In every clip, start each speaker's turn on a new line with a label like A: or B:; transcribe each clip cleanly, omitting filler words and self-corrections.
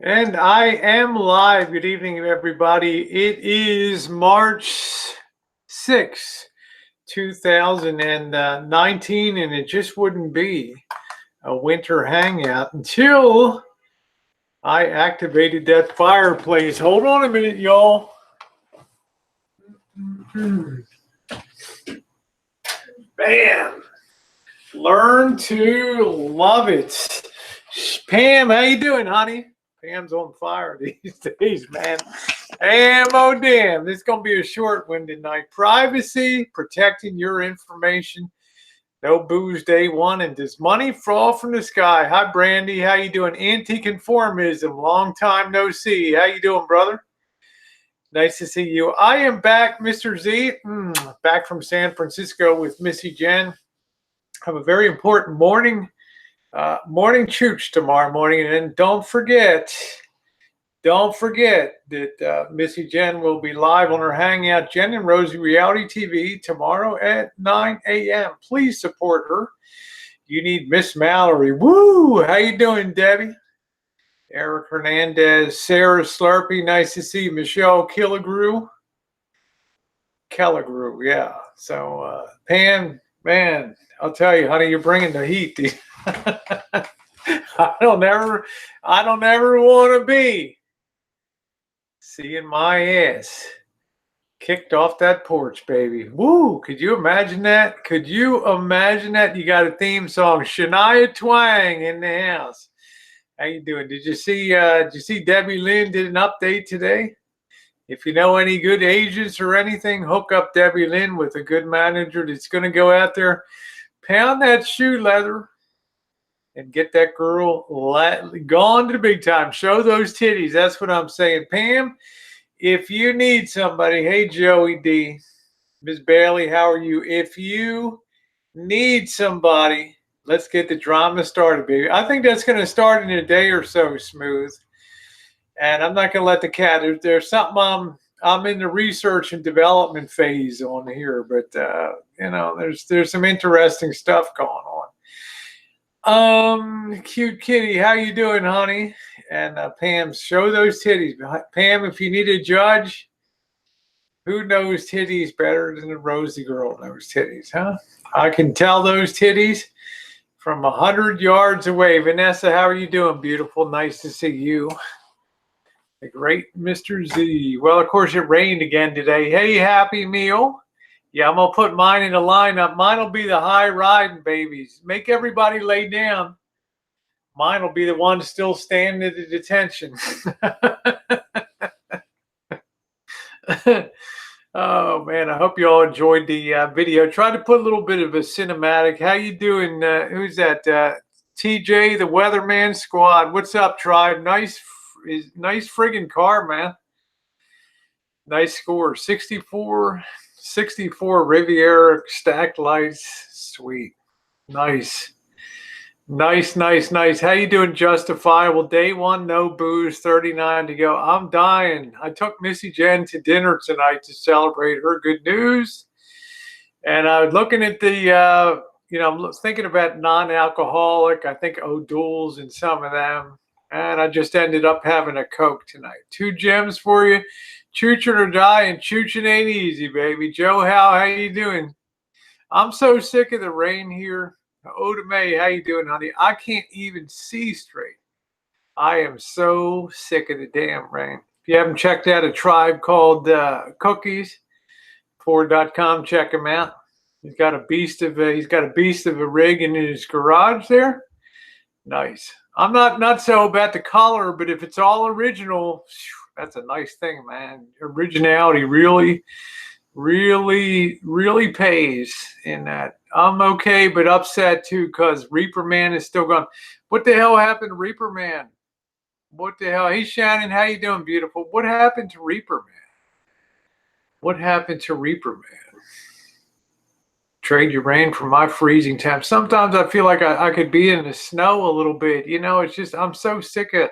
A: And I am live. Good evening, everybody. It is March 6th, 2019, and it just wouldn't be a winter hangout until I activated that fireplace. Hold on a minute, y'all. Bam. Learn to love it. Pam, how you doing, honey? Pam's on fire these days, man. Damn, oh damn. This is going to be a short one tonight. Privacy, protecting your information. No booze day one. And does money fall from the sky? Hi, Brandy. How you doing? Anti-conformism. Long time no see. How you doing, brother? Nice to see you. I am back, Mr. Z. Back from San Francisco with Missy Jenn. Have a very important morning chooch tomorrow morning. And don't forget that Missy Jenn will be live on her Hangout, Jen and Rosie Reality TV, tomorrow at 9 a.m. Please support her. You need Miss Mallory. Woo! How you doing, Debbie? Eric Hernandez, Sarah Slurpee, nice to see you. Michelle Killigrew, yeah. So, Pam, man, I'll tell you, honey, you're bringing the heat. I don't ever want to be seeing my ass kicked off that porch, baby. Woo! Could you imagine that? You got a theme song, Shania Twain in the house. How you doing? Did you see Debbie Lynn did an update today? If you know any good agents or anything, hook up Debbie Lynn with a good manager that's going to go out there, pound that shoe leather, and get that girl gone to the big time. Show those titties. That's what I'm saying. Pam, if you need somebody, hey, Joey D, Ms. Bailey, how are you? If you need somebody, let's get the drama started, baby. I think that's going to start in a day or so, Smooth. And I'm not going to let the cat. There's something I'm in the research and development phase on here, but there's some interesting stuff going on. Cute kitty, how you doing, honey? And Pam, show those titties. Pam, if you need a judge, who knows titties better than the Rosie girl knows titties, huh? I can tell those titties from 100 yards away. Vanessa, how are you doing, beautiful? Nice to see you. The great Mr. Z. Well, of course, it rained again today. Hey, Happy Meal. Yeah, I'm going to put mine in the lineup. Mine will be the high riding babies. Make everybody lay down. Mine will be the one still standing at the detention. Oh, man, I hope you all enjoyed the video. Try to put a little bit of a cinematic. How you doing? Who's that? TJ, the Weatherman Squad. What's up, tribe? Nice friggin' car, man. Nice score. 64 Riviera stacked lights. Sweet. Nice. How you doing, Justifiable? Day one, no booze, 39 to go. I'm dying. I took Missy Jenn to dinner tonight to celebrate her good news. And I was looking at the, I'm thinking about non-alcoholic. I think O'Doul's and some of them. And I just ended up having a Coke tonight. 2 gems for you. Chooching or die, and chooching ain't easy, baby. Joe, how you doing? I'm so sick of the rain here. Oda May, how you doing, honey? I can't even see straight. I am so sick of the damn rain. If you haven't checked out a tribe called Cookies, Ford.com, check him out. He's got a beast of a rig in his garage there. Nice. I'm not so about the color, but if it's all original, that's a nice thing, man. Originality really pays in that. I'm okay, but upset too, because Reaper Man is still gone. What the hell happened to Reaper Man? What the hell? Hey, Shannon, how you doing, beautiful? What happened to Reaper Man? Trade your rain for my freezing temps. Sometimes I feel like I could be in the snow a little bit. It's just, I'm so sick of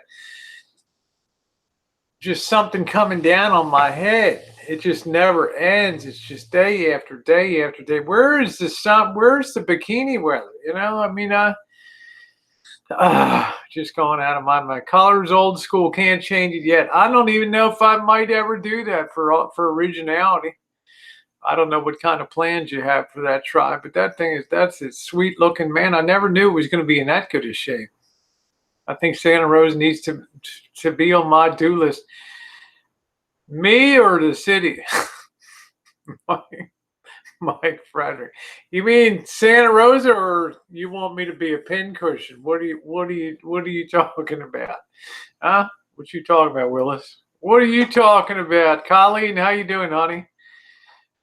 A: just something coming down on my head. It just never ends. It's just day after day after day. Where is the sun? Where's the bikini weather? Just going out of my mind. Color's old school, can't change it yet. I don't even know if I might ever do that for originality. I don't know what kind of plans you have for that tribe, but that's a sweet looking man. I never knew it was going to be in that good of shape. I think Santa Rosa needs to be on my do list. Me or the city? Mike Frederick. You mean Santa Rosa, or you want me to be a pincushion? What are you talking about? Huh? What you talking about, Willis? What are you talking about? Colleen, how you doing, honey?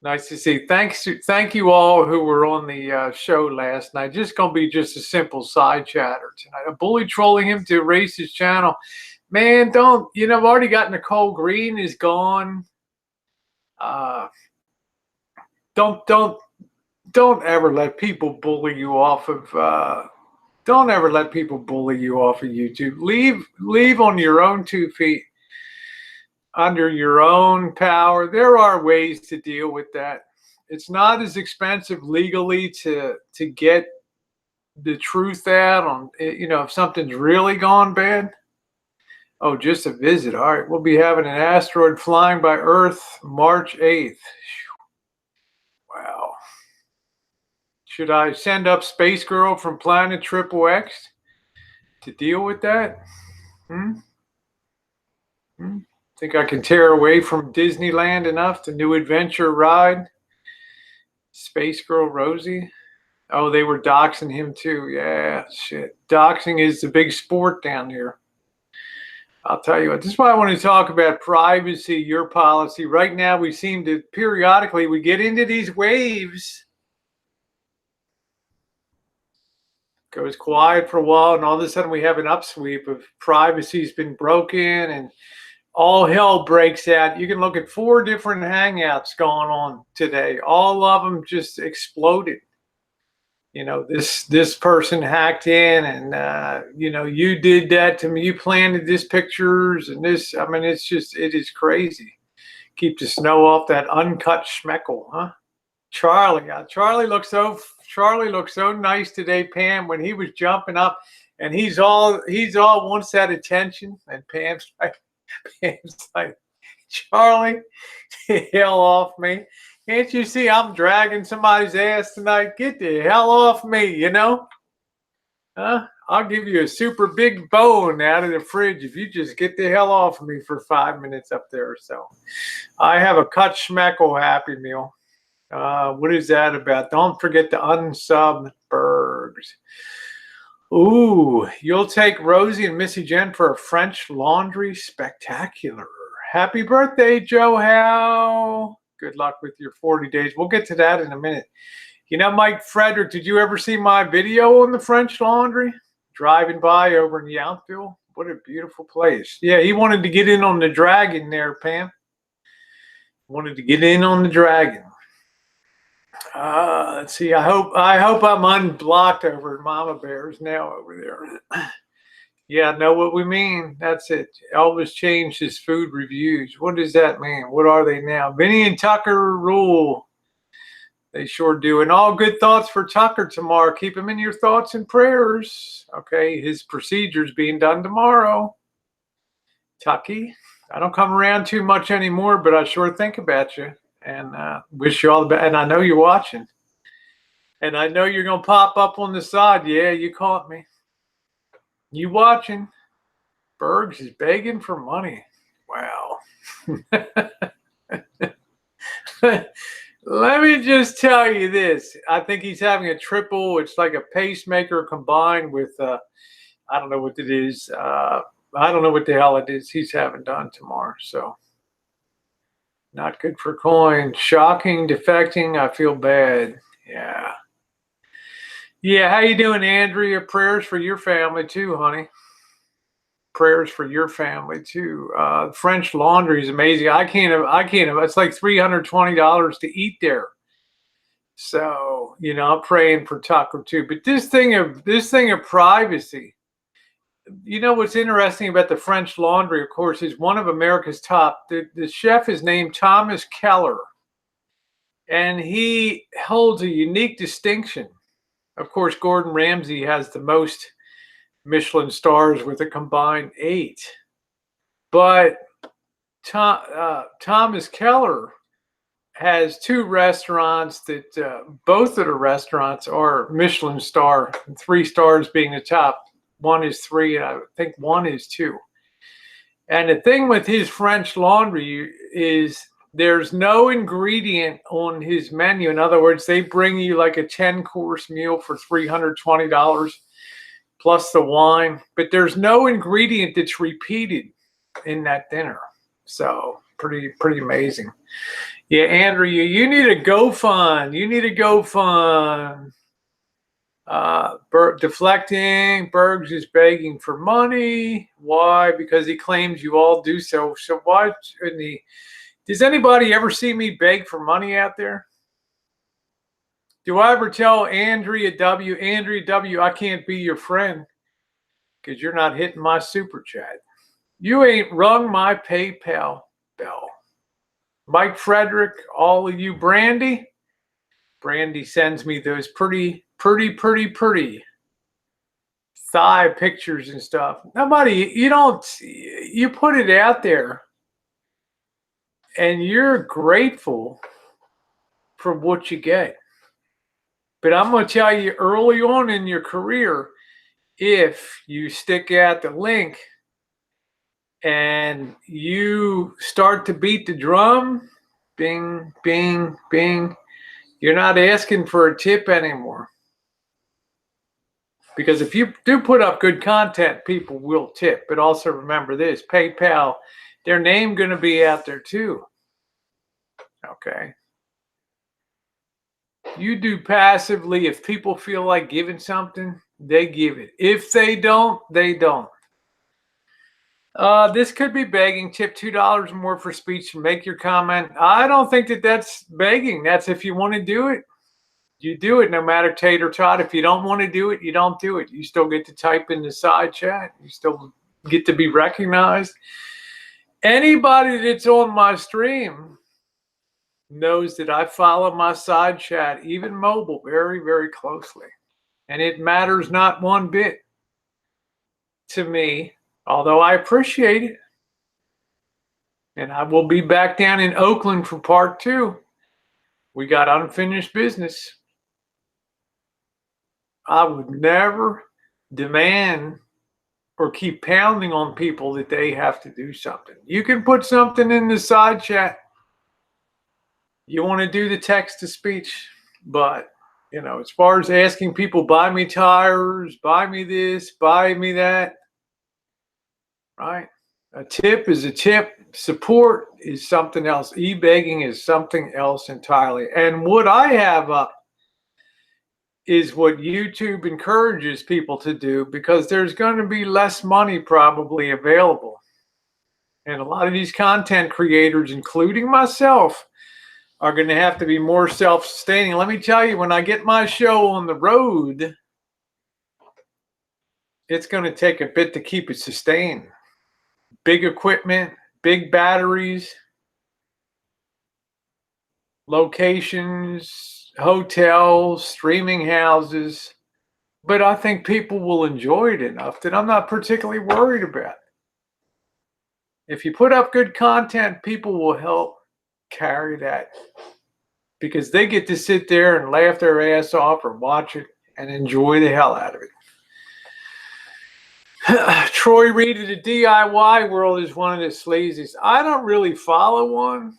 A: Nice to see. Thank you all who were on the show last night. Just gonna be just a simple side chatter tonight. A bully trolling him to erase his channel. Man, don't, I've already got Nicole Green is gone. Don't ever let people bully you off of don't ever let people bully you off of YouTube. Leave on your own 2 feet, under your own power. There are ways to deal with that. It's not as expensive legally to get the truth out on, if something's really gone bad. Oh, just a visit. All right, we'll be having an asteroid flying by Earth March 8th. Wow. Should I send up Space Girl from Planet Triple X to deal with that? Think I can tear away from Disneyland enough? The new adventure ride? Space Girl Rosie? Oh, they were doxing him too. Yeah, shit. Doxing is the big sport down here. I'll tell you what, this is why I want to talk about privacy, your policy. Right now, we seem to periodically, we get into these waves. Goes quiet for a while, and all of a sudden we have an upsweep of privacy's been broken and all hell breaks out. You can look at 4 different hangouts going on today. All of them just exploded. This person hacked in, and you did that to me. You planted this pictures and this. I mean, it is crazy. Keep the snow off that uncut schmeckle, huh? Charlie looked so nice today, Pam, when he was jumping up, and he's all wants that attention, and Pam's like, Charlie, get the hell off me. Can't you see I'm dragging somebody's ass tonight? Get the hell off me, Huh? I'll give you a super big bone out of the fridge if you just get the hell off of me for 5 minutes up there or so. I have a cut schmeckle Happy Meal. What is that about? Don't forget to unsub Bergs. Ooh, you'll take Rosie and Missy Jenn for a French laundry spectacular. Happy birthday, Joe Howe. Good luck with your 40 days. We'll get to that in a minute. Mike Frederick, did you ever see my video on the French laundry? Driving by over in Yountville. What a beautiful place. Yeah, he wanted to get in on the dragon there, Pam. Wanted to get in on the dragon. Let's see. I hope I'm unblocked over at Mama Bear's now over there. Yeah, I know what we mean. That's it. Elvis changed his food reviews. What does that mean? What are they now? Vinny and Tucker rule. They sure do. And all good thoughts for Tucker tomorrow. Keep him in your thoughts and prayers. Okay, his procedure's being done tomorrow. Tucky, I don't come around too much anymore, but I sure think about you. And wish you all the best. And I know you're watching. And I know you're going to pop up on the side. Yeah, you caught me. You watching? Bergs is begging for money. Wow. Let me just tell you this. I think he's having a triple. It's like a pacemaker combined with, I don't know what it is. I don't know what the hell it is he's having done tomorrow. So not good for coin. Shocking, defecting. I feel bad. Yeah. Yeah, how you doing, Andrea? Prayers for your family too, honey. Prayers for your family too. French laundry is amazing. I can't. It's like $320 to eat there. So I'm praying for Tucker too. But this thing of privacy. What's interesting about the French laundry, of course, is one of America's top. The chef is named Thomas Keller, and he holds a unique distinction. Of course, Gordon Ramsay has the most Michelin stars with a combined 8. But Thomas Keller has 2 restaurants that both of the restaurants are Michelin star, 3 stars being the top. 1 is 3, and I think 1 is 2. And the thing with his French Laundry is there's no ingredient on his menu. In other words, they bring you like a 10-course meal for $320 plus the wine, but there's no ingredient that's repeated in that dinner. So pretty amazing. Yeah, Andrew, you need a GoFund. You need a GoFund. Deflecting. Bergs is begging for money. Why? Because he claims you all do so. So why? Does anybody ever see me beg for money out there? Do I ever tell Andrea W, I can't be your friend because you're not hitting my super chat? You ain't rung my PayPal bell. Mike Frederick, all of you, Brandy sends me those pretty thigh pictures and stuff. Nobody, you put it out there and you're grateful for what you get. But I'm going to tell you, early on in your career, if you stick out the link and you start to beat the drum, bing, bing, bing, you're not asking for a tip anymore. Because if you do put up good content, people will tip. But also remember this, PayPal, their name going to be out there too. Okay. You do passively. If people feel like giving something, they give it. If they don't, they don't. This could be begging. Tip $2 more for speech and make your comment. I don't think that's begging. That's if you want to do it, you do it, no matter Tate or Todd. If you don't want to do it, you don't do it. You still get to type in the side chat. You still get to be recognized. Anybody that's on my stream knows that I follow my side chat, even mobile, very closely. And it matters not one bit to me, although I appreciate it. And I will be back down in Oakland for part 2. We got unfinished business. I would never demand or keep pounding on people that they have to do something. You can put something in the side chat. You want to do the text to speech, but as far as asking people, buy me tires, buy me this, buy me that, right? A tip is a tip. Support is something else. E-begging is something else entirely. And what I have up is what YouTube encourages people to do, because there's going to be less money probably available. And a lot of these content creators, including myself, are going to have to be more self-sustaining. Let me tell you, when I get my show on the road, it's going to take a bit to keep it sustained. Big equipment, big batteries, locations, hotels, streaming houses. But I think people will enjoy it enough that I'm not particularly worried about it. If you put up good content, people will help carry that, because they get to sit there and laugh their ass off or watch it and enjoy the hell out of it. Troy Reed of the DIY world is one of the sleaziest. I don't really follow one.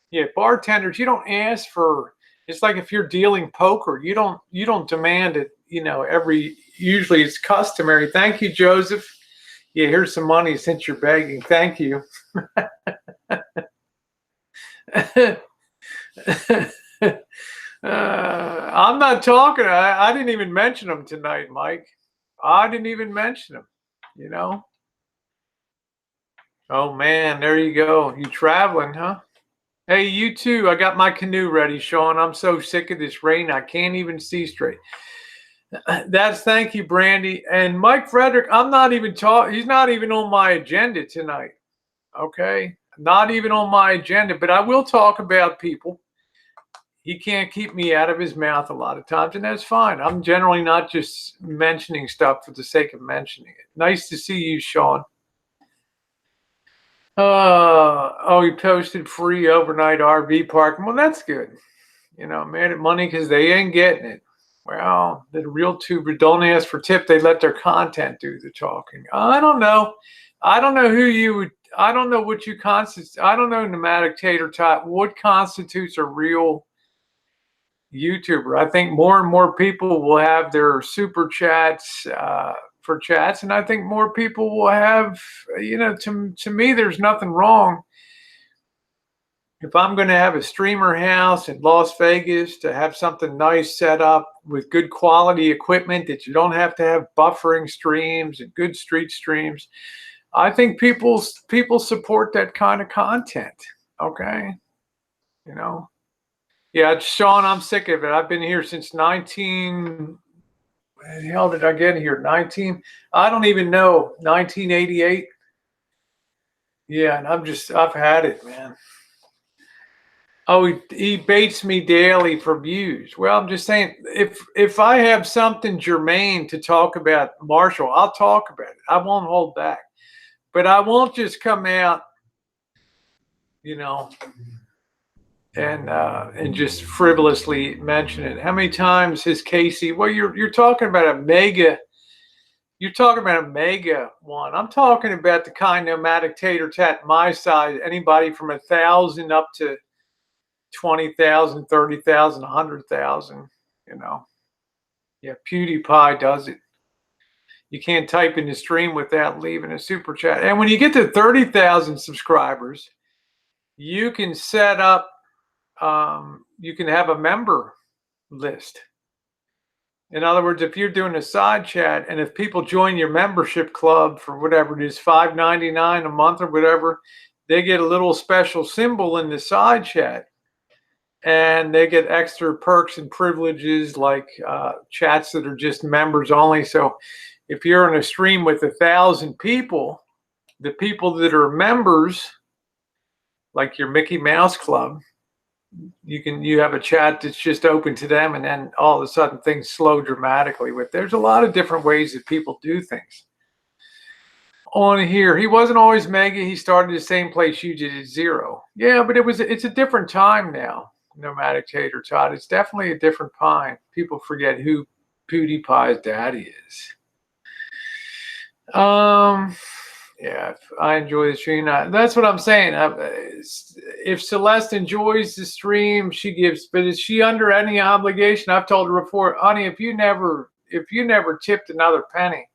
A: Yeah, bartenders, you don't ask for. It's like if you're dealing poker, you don't demand it. Usually it's customary. Thank you, Joseph. Yeah, here's some money since you're begging. Thank you. I'm not talking. I didn't even mention them tonight, Mike. I didn't even mention them, Oh, man, there you go. You traveling, huh? Hey, you too. I got my canoe ready, Sean. I'm so sick of this rain. I can't even see straight. Thank you, Brandy. And Mike Frederick, I'm not even talking. He's not even on my agenda tonight. Okay? Not even on my agenda, but I will talk about people. he can't keep me out of his mouth a lot of times, and that's fine. I'm generally not just mentioning stuff for the sake of mentioning it. Nice to see you, Sean. Oh, he posted free overnight RV parking. Well, that's good. You know, mad at money because they ain't getting it. Well, the real tuber don't ask for tip. They let their content do the talking. I don't know. I don't know who you would. I don't know what you constitute. I don't know, nomadic tater tot. What constitutes a real YouTuber? I think more and more people will have their super chats for chats, and I think more people will have. You know, to me, there's nothing wrong. If I'm going to have a streamer house in Las Vegas, to have something nice set up with good quality equipment that you don't have to have buffering streams and good street streams, I think people support that kind of content. Okay. You know, yeah, Sean, I'm sick of it. I've been here since 19, when the hell did I get here? I don't even know, 1988. Yeah. And I've had it, man. Oh, he baits me daily for views. Well, I'm just saying, if I have something germane to talk about Marshall, I'll talk about it. I won't hold back. But I won't just come out, you know, and just frivolously mention it. How many times has Casey? Well, you're talking about a mega. You're talking about a mega one. I'm talking about the kind nomadic tater tat my size. Anybody from 1,000 up to 20,000, 30,000, 100,000, you know. Yeah, PewDiePie does it. You can't type in the stream without leaving a super chat. And when you get to 30,000 subscribers, you can set up, you can have a member list. In other words, if you're doing a side chat and if people join your membership club for whatever it is, $5.99 a month or whatever, they get a little special symbol in the side chat. And they get extra perks and privileges like chats that are just members only. So if you're in a stream with 1,000 people, the people that are members, like your Mickey Mouse Club, you have a chat that's just open to them, and then all of a sudden things slow dramatically. There's a lot of different ways that people do things. On here, he wasn't always mega. He started the same place you did at 0. Yeah, but it's a different time now. Nomadic tater tot. It's definitely a different time. People forget who PewDiePie's daddy is. Yeah, I enjoy the stream. That's what I'm saying. If Celeste enjoys the stream, she gives. But is she under any obligation? I've told her before, honey, if you never tipped another penny,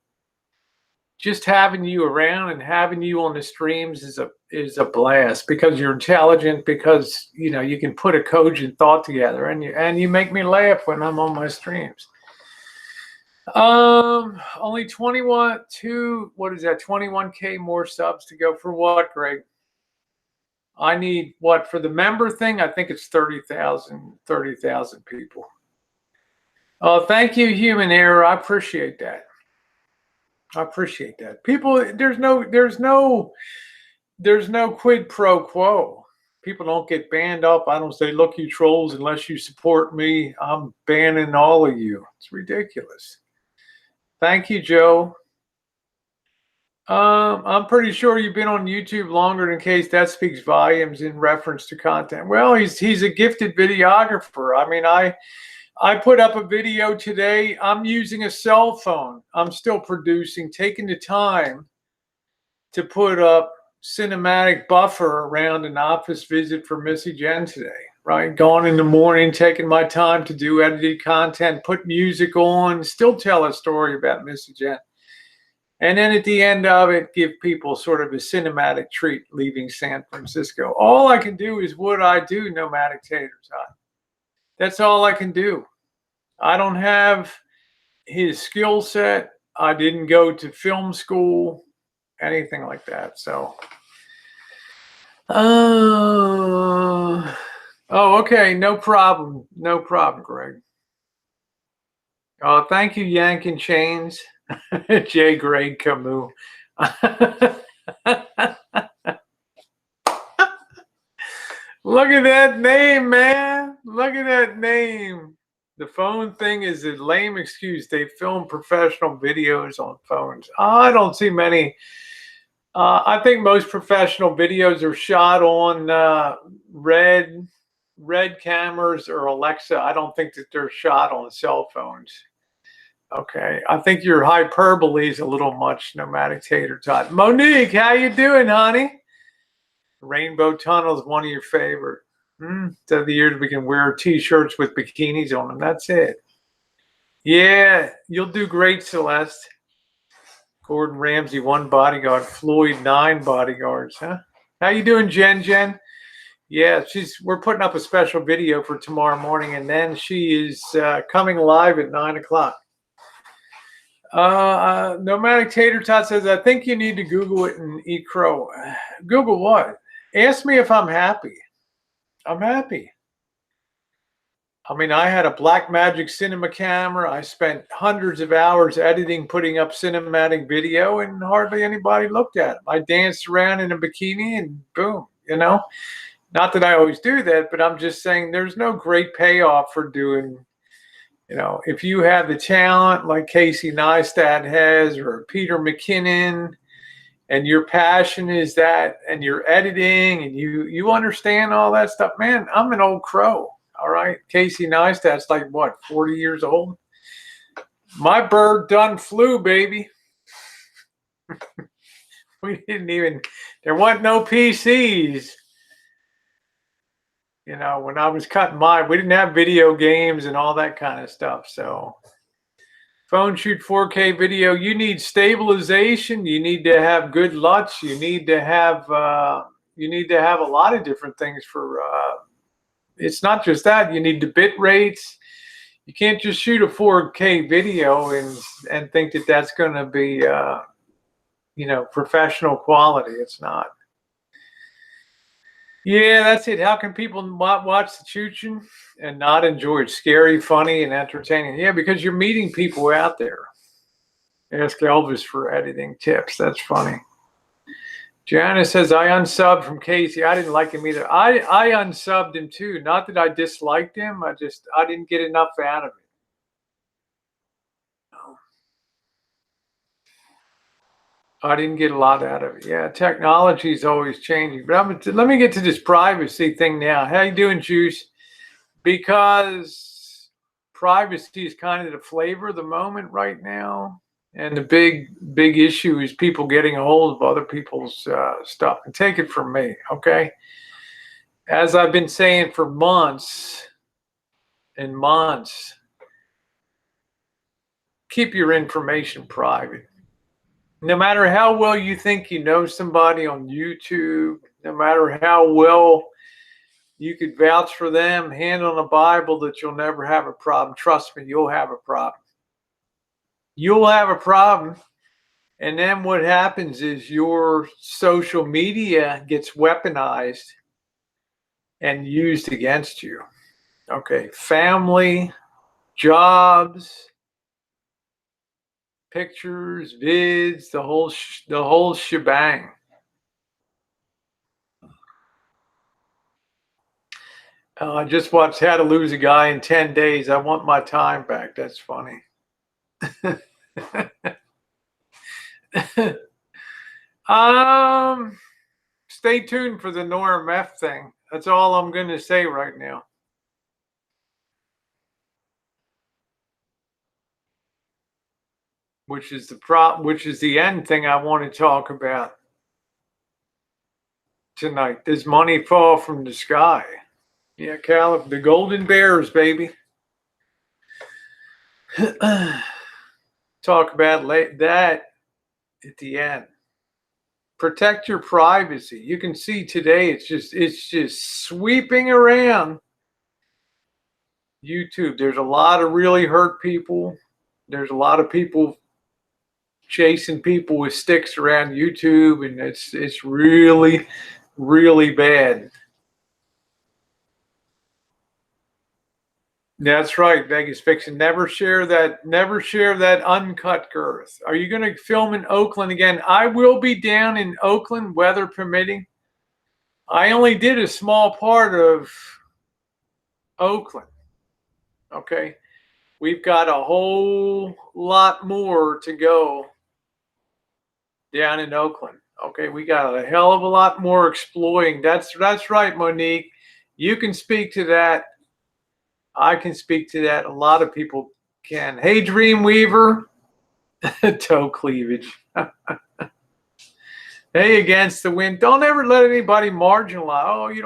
A: just having you around and having you on the streams is a blast, because you're intelligent, because you can put a cogent thought together, and you make me laugh when I'm on my streams. Only 21K more subs to go. For what, Greg? I need what for the member thing? I think it's 30,000 people. Oh, thank you, Human Error. I appreciate that. People, there's no quid pro quo. People don't get banned up. I don't say, look, you trolls, unless you support me, I'm banning all of you. It's ridiculous. Thank you, Joe. I'm pretty sure you've been on YouTube longer than Case. That speaks volumes in reference to content. Well, he's a gifted videographer. I mean, I put up a video today. I'm using a cell phone. I'm still producing, taking the time to put up cinematic buffer around an office visit for Missy Jenn today, right? Going in the morning, taking my time to do edited content, put music on, still tell a story about Missy Jenn. And then at the end of it, give people sort of a cinematic treat leaving San Francisco. All I can do is what I do, Nomadic Tater Tot. That's all I can do. I don't have his skill set. I didn't go to film school, anything like that. So, oh, okay. No problem. No problem, Greg. Oh, thank you, Yankin Chains. J. Greg Camus. Look at that name, man. Look at that name. The phone thing is a lame excuse. They film professional videos on phones. I don't see many. I think most professional videos are shot on red cameras or Alexa. I don't think that they're shot on cell phones. Okay, I think your hyperbole is a little much, nomadic tater tot. Monique, how you doing, honey? Rainbow Tunnel is one of your favorite. Instead of the years we can wear t-shirts with bikinis on them. That's it. Yeah, you'll do great, Celeste. Gordon Ramsay, 1 bodyguard. Floyd, 9 bodyguards. Huh? How you doing, Jen? Yeah, we're putting up a special video for tomorrow morning, and then she is coming live at 9 o'clock. Nomadic Tater Tot says, I think you need to Google it and eat crow. Google what? Ask me if I'm happy. I'm happy. I mean, I had a Blackmagic cinema camera. I spent hundreds of hours editing, putting up cinematic video, and hardly anybody looked at it. I danced around in a bikini and boom, you know. Not that I always do that, but I'm just saying there's no great payoff for doing, you know, if you have the talent like Casey Neistat has or Peter McKinnon, and your passion is that, and you're editing and you understand all that stuff, man, I'm an old crow. All right. Casey Neistat's like what, 40 years old? My bird done flew, baby. There wasn't no PCs. You know, when I was cutting mine, we didn't have video games and all that kind of stuff. So phone shoot 4K video. You need stabilization. You need to have good LUTs. You need to have a lot of different things for it's not just that. You need the bit rates. You can't just shoot a 4K video and think that that's going to be, you know, professional quality. It's not. Yeah, that's it. How can people watch the choo-choo and not enjoy it? Scary, funny, and entertaining. Yeah, because you're meeting people out there. Ask Elvis for editing tips. That's funny. Janice says, I unsubbed from Casey. I didn't like him either. I unsubbed him too. Not that I disliked him. I didn't get enough out of it. I didn't get a lot out of it. Yeah, technology is always changing. But let me get to this privacy thing now. How you doing, Juice? Because privacy is kind of the flavor of the moment right now. And the big issue is people getting a hold of other people's stuff. And take it from me, okay? As I've been saying for months and months, keep your information private. No matter how well you think you know somebody on YouTube, no matter how well you could vouch for them, hand on the Bible that you'll never have a problem. Trust me, you'll have a problem. You'll have a problem. And then what happens is your social media gets weaponized and used against you. Okay, family, jobs, pictures, vids, the whole shebang. I just watched How to Lose a Guy in 10 Days. I want my time back. That's funny. Stay tuned for the Norm F thing. That's all I'm going to say right now. Which is the end thing I want to talk about tonight. Does money fall from the sky? Yeah, Caleb, the golden bears, baby. Talk about that at the end. Protect your privacy. You can see today it's just sweeping around YouTube. There's a lot of really hurt people. There's a lot of people chasing people with sticks around YouTube, and it's really, really bad. That's right, Vegas Fiction. Never share that uncut girth. Are you going to film in Oakland again? I will be down in Oakland, weather permitting. I only did a small part of Oakland. Okay. We've got a whole lot more to go down in Oakland. Okay, we got a hell of a lot more exploring. That's right, Monique. You can speak to that. I can speak to that. A lot of people can. Hey, Dreamweaver, toe cleavage. Hey, against the wind. Don't ever let anybody marginalize. Oh, you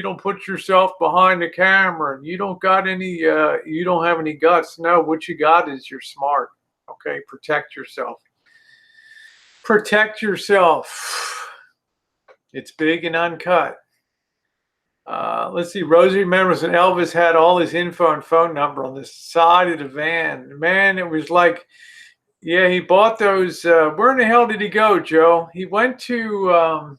A: don't put yourself behind the camera. You don't got any. You don't have any guts. No, what you got is you're smart. Okay, protect yourself. Protect yourself. It's big and uncut. Let's see. Rosie remembers when Elvis had all his info and phone number on the side of the van. Man, it was like, yeah, he bought those. Where in the hell did he go, Joe? He went to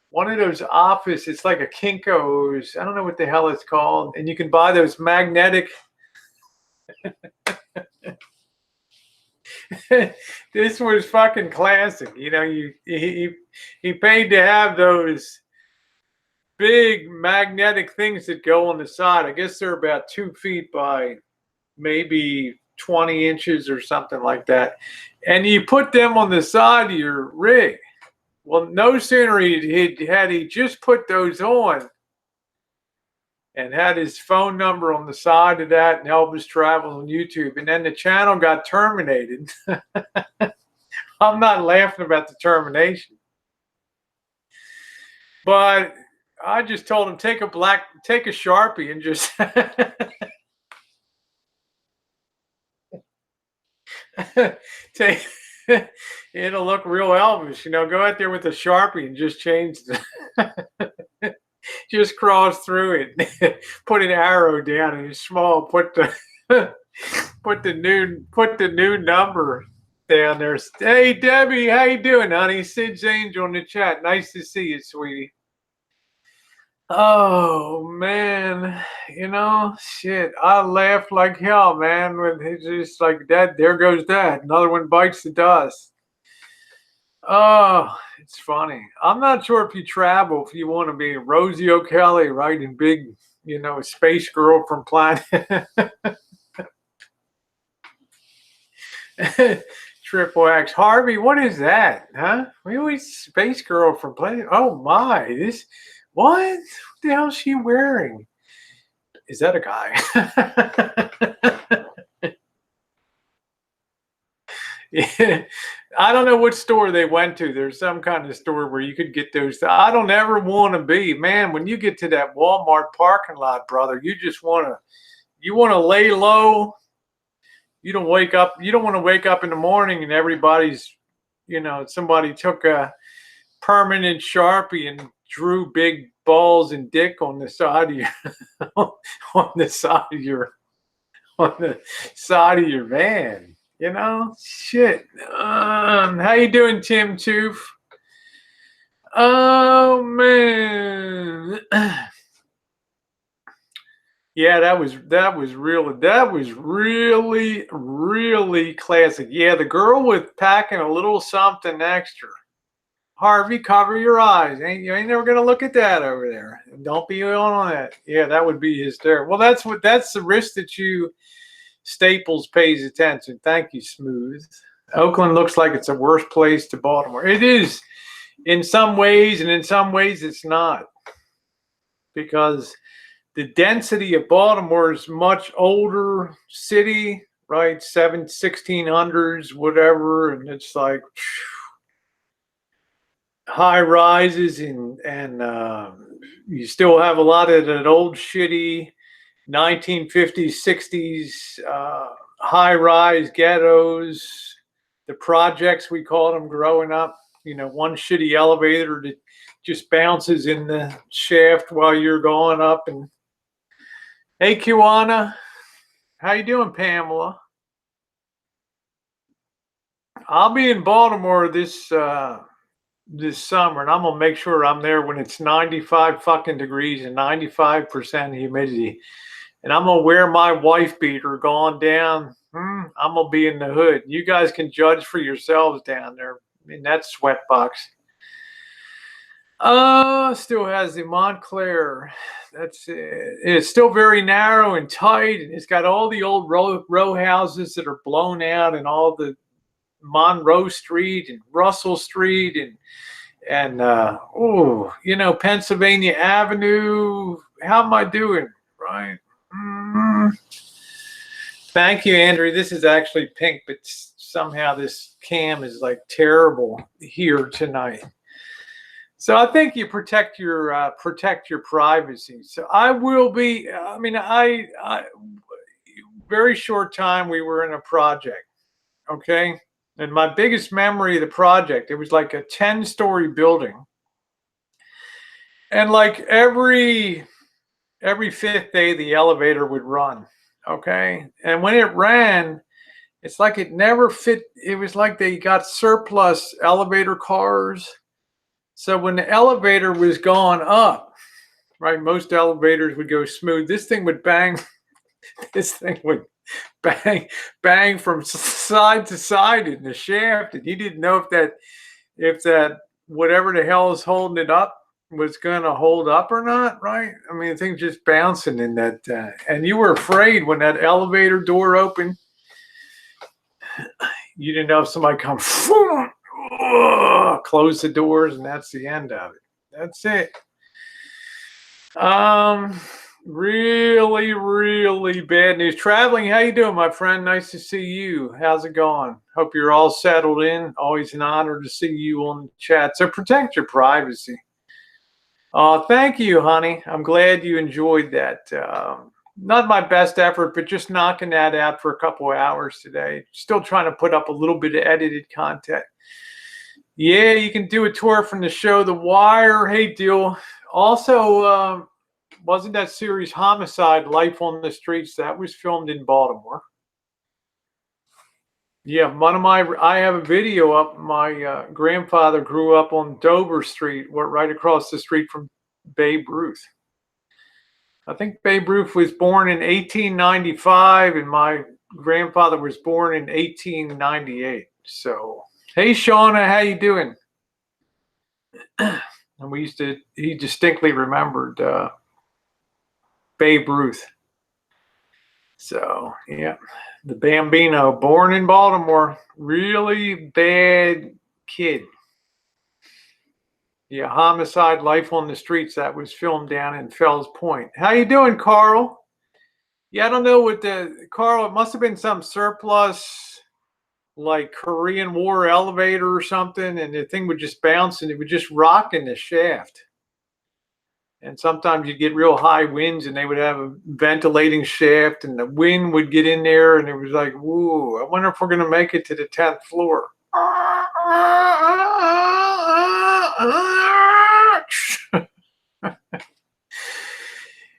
A: one of those offices. It's like a Kinko's. I don't know what the hell it's called. And you can buy those magnetic. This was fucking classic. You know, he paid to have those big magnetic things that go on the side. I guess they're about 2 feet by maybe 20 inches or something like that. And you put them on the side of your rig. Well, no sooner he just put those on and had his phone number on the side of that and Elvis Travels on YouTube. And then the channel got terminated. I'm not laughing about the termination. But I just told him, take a Sharpie and just it'll look real Elvis, you know, go out there with a Sharpie and just change just cross through it, put an arrow down and small, put the new number down there. Hey Debbie, how you doing, honey? Sid's Angel in the chat. Nice to see you, sweetie. Oh man, you know, shit. I laughed like hell, man. When it's just like that, there goes that. Another one bites the dust. Oh, it's funny. I'm not sure if you travel, if you want to be Rosie O'Kelly, right? And big, you know, space girl from planet Triple X. Harvey, what is that? Huh? We always space girl from planet. Oh my, this. What the hell is she wearing? Is that a guy? Yeah. I don't know what store they went to. There's some kind of store where you could get those. I don't ever want to be, man, when you get to that Walmart parking lot, brother, you just want to lay low. You don't want to wake up in the morning and everybody's, you know, somebody took a permanent Sharpie and drew big balls and dick on the side of your on the side of your van, you know. Shit. How you doing, Tim Toof? Oh man. Yeah, that was really classic. Yeah, the girl with packing a little something extra. Harvey, cover your eyes. You ain't never gonna look at that over there. Don't be on that. Yeah, that would be hysterical. Well, that's the risk that you Staples pays attention. Thank you, Smooth. Oakland looks like it's a worse place to Baltimore. It is in some ways, and in some ways it's not. Because the density of Baltimore is much older city, right? 1600s, whatever, and it's like high rises and you still have a lot of that old shitty 1950s 60s high rise ghettos, the projects we called them growing up, you know, one shitty elevator that just bounces in the shaft while you're going up. And hey Kiwana, how you doing, Pamela? I'll be in Baltimore this summer, and I'm gonna make sure I'm there when it's 95 fucking degrees and 95% humidity. And I'm gonna wear my wife beater going down. I'm gonna be in the hood. You guys can judge for yourselves down there in that sweat box. Still has the Montclair. That's it. It's still very narrow and tight, and it's got all the old row houses that are blown out, and all the Monroe Street and Russell Street and Pennsylvania Avenue. How am I doing? Right. Thank you, Andrew. This is actually pink, but somehow this cam is like terrible here tonight. So I think you protect your privacy. So I will be. I mean, I very short time we were in a project. Okay. And my biggest memory of the project, it was like a 10-story building. And like every fifth day, the elevator would run. Okay. And when it ran, it's like it never fit. It was like they got surplus elevator cars. So when the elevator was going up, right, most elevators would go smooth. This thing would bang. This thing would bang from side to side in the shaft, and you didn't know if that whatever the hell is holding it up was going to hold up or not, right? I mean, the thing's just bouncing in that, and you were afraid when that elevator door opened. You didn't know if somebody come close the doors, and that's the end of it. That's it. Really, really bad news. Traveling, how you doing, my friend? Nice to see you. How's it going? Hope you're all settled in. Always an honor to see you on the chat. So protect your privacy. Thank you, honey. I'm glad you enjoyed that. Not my best effort, but just knocking that out for a couple of hours today. Still trying to put up a little bit of edited content. Yeah, you can do a tour from the show The Wire. Hey, deal. Also, wasn't that series Homicide, Life on the Streets? That was filmed in Baltimore. Yeah, I have a video up. My grandfather grew up on Dover Street, right across the street from Babe Ruth. I think Babe Ruth was born in 1895, and my grandfather was born in 1898. So, hey, Shauna, how you doing? And he distinctly remembered Babe Ruth. So, yeah, the Bambino, born in Baltimore, really bad kid. Yeah, Homicide, Life on the Streets, that was filmed down in Fells Point. How you doing, Carl? Yeah, I don't know what Carl, it must have been some surplus, like Korean War elevator or something, and the thing would just bounce and it would just rock in the shaft. And sometimes you'd get real high winds and they would have a ventilating shaft and the wind would get in there and it was like, whoa, I wonder if we're going to make it to the 10th floor.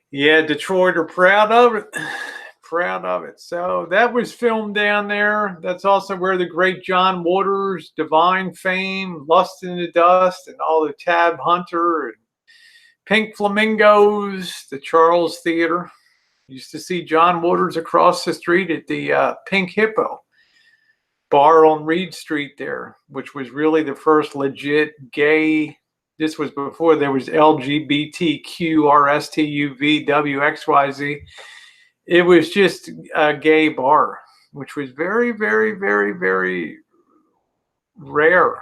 A: Yeah, Detroit are proud of it. Proud of it. So that was filmed down there. That's also where the great John Waters, Divine Fame, Lust in the Dust, and all the Tab Hunter and Pink Flamingos, the Charles Theater. Used to see John Waters across the street at the Pink Hippo bar on Reed Street there, which was really the first legit gay. This was before there was LGBTQ, RSTUV, WXYZ. It was just a gay bar, which was very, very, very, very rare.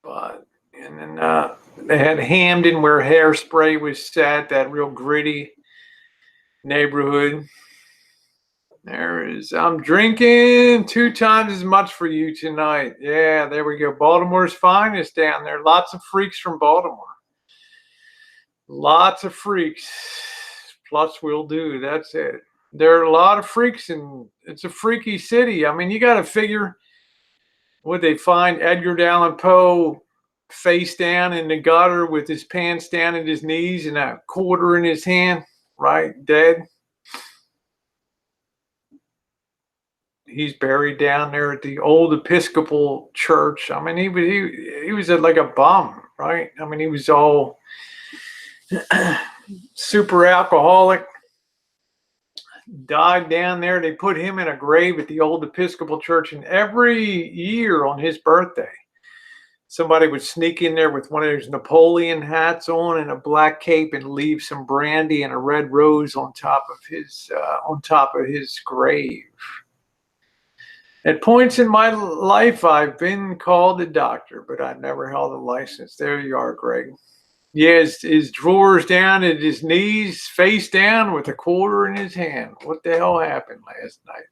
A: But, and then they had Hamden where Hairspray was set, that real gritty neighborhood. I'm drinking 2 times as much for you tonight. Yeah, there we go. Baltimore's finest down there. Lots of freaks from Baltimore. Lots of freaks. Plus we'll do. That's it. There are a lot of freaks, and it's a freaky city. I mean, you got to figure, would they find Edgar Allan Poe face down in the gutter with his pants down at his knees and a quarter in his hand, right? Dead. He's buried down there at the old Episcopal church. I mean, he was like a bum, right? I mean, he was all super alcoholic. Died down there. They put him in a grave at the old Episcopal church, and every year on his birthday, somebody would sneak in there with one of those Napoleon hats on and a black cape and leave some brandy and a red rose on top of his grave. At points in my life, I've been called a doctor, but I never held a license. There you are, Greg. Yeah, his drawers down at his knees, face down with a quarter in his hand. What the hell happened last night?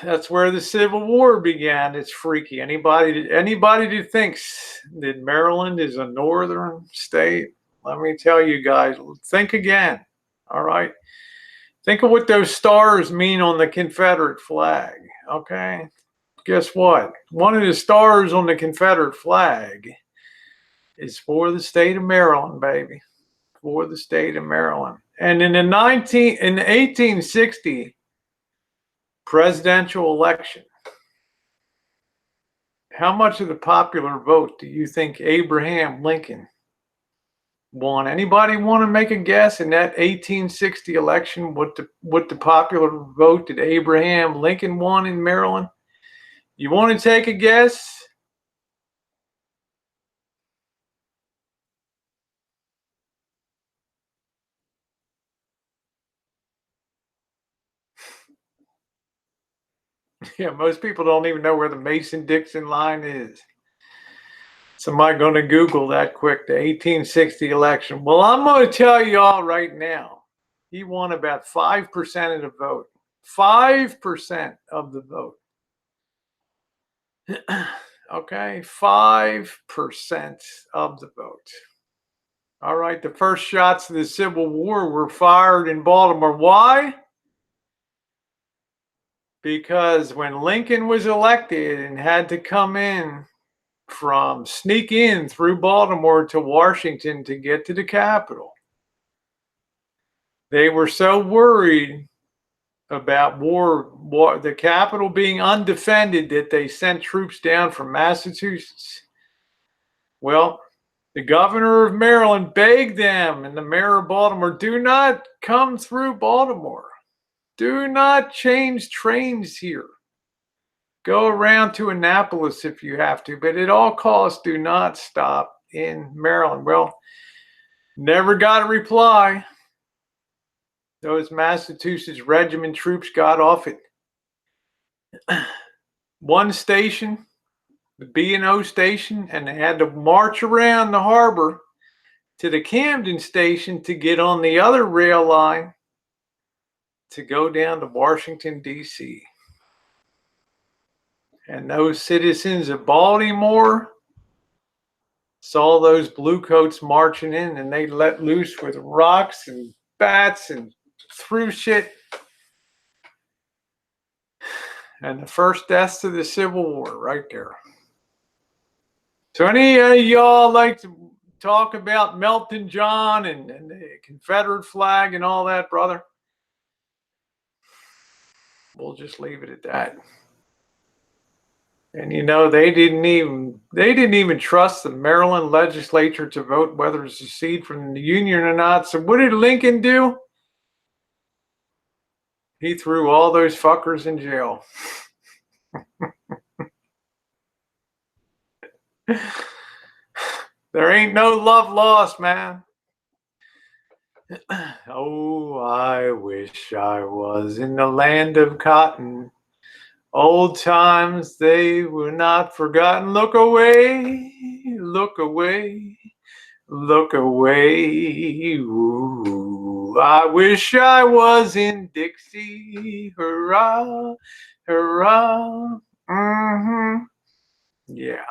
A: That's where the Civil War began. It's freaky. Anybody who thinks that Maryland is a northern state, let me tell you guys, think again. All right. Think of what those stars mean on the Confederate flag. Okay. Guess what? One of the stars on the Confederate flag is for the state of Maryland, baby. For the state of Maryland. And in the 1860 presidential election, how much of the popular vote do you think Abraham Lincoln won? Anybody want to make a guess in that 1860 election what the popular vote did Abraham Lincoln won in Maryland? You want to take a guess? Yeah, most people don't even know where the Mason-Dixon line is. Somebody going to Google that quick, the 1860 election. Well, I'm going to tell you all right now, he won about 5% of the vote. 5% of the vote. Okay, 5% of the vote. All right, the first shots of the Civil War were fired in Baltimore. Why? Because when Lincoln was elected and had to sneak in through Baltimore to Washington to get to the Capitol, they were so worried about the Capitol being undefended that they sent troops down from Massachusetts. Well, the governor of Maryland begged them and the mayor of Baltimore, do not come through Baltimore. Do not change trains here. Go around to Annapolis if you have to, but at all costs, do not stop in Maryland. Well, never got a reply. Those Massachusetts regiment troops got off at one station, the B&O station, and they had to march around the harbor to the Camden station to get on the other rail line to go down to Washington, D.C. And those citizens of Baltimore saw those bluecoats marching in, and they let loose with rocks and bats and threw shit. And the first deaths of the Civil War right there. So any of y'all like to talk about Melton John and the Confederate flag and all that, brother? We'll just leave it at that. And you know, they didn't even trust the Maryland legislature to vote whether to secede from the Union or not. So what did Lincoln do? He threw all those fuckers in jail. There ain't no love lost, man. Oh, I wish I was in the land of cotton. Old times, they were not forgotten. Look away, look away, look away. Ooh, I wish I was in Dixie. Hurrah, hurrah. Mm-hmm. Yeah.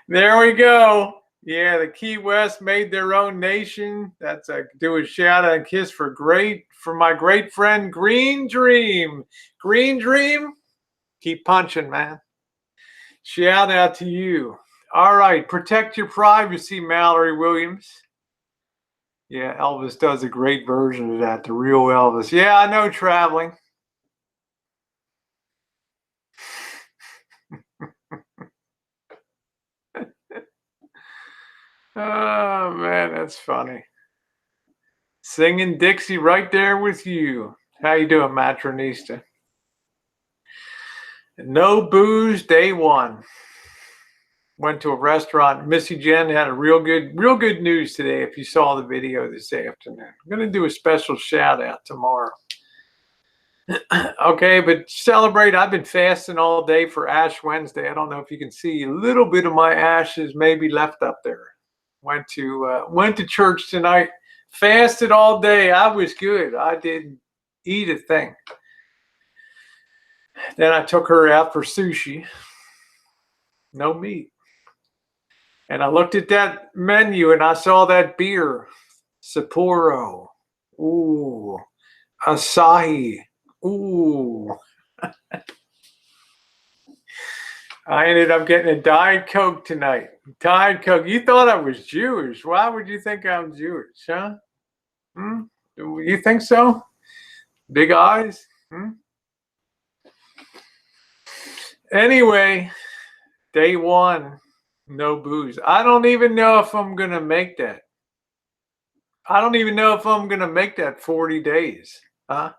A: There we go. Yeah, the Key West made their own nation. That's do a shout out and kiss for my great friend Green Dream. Green Dream, keep punching, man. Shout out to you. All right, protect your privacy, Mallory Williams. Yeah, Elvis does a great version of that, the real Elvis. Yeah, I know, traveling. Oh, man, that's funny. Singing Dixie right there with you. How you doing, Matronista? No booze, day one. Went to a restaurant. Missy Jenn had a real good news today. If you saw the video this afternoon, I'm going to do a special shout out tomorrow. Okay, but celebrate. I've been fasting all day for Ash Wednesday. I don't know if you can see a little bit of my ashes maybe left up there. Went to church tonight. Fasted all day. I was good. I didn't eat a thing. Then I took her out for sushi. No meat. And I looked at that menu and I saw that beer. Sapporo. Ooh. Asahi. Ooh. I ended up getting a Diet Coke tonight. Diet Coke. You thought I was Jewish. Why would you think I'm Jewish, huh? You think so? Big eyes? Anyway, day one, no booze. I don't even know if I'm going to make that. I don't even know if I'm going to make that 40 days. Huh?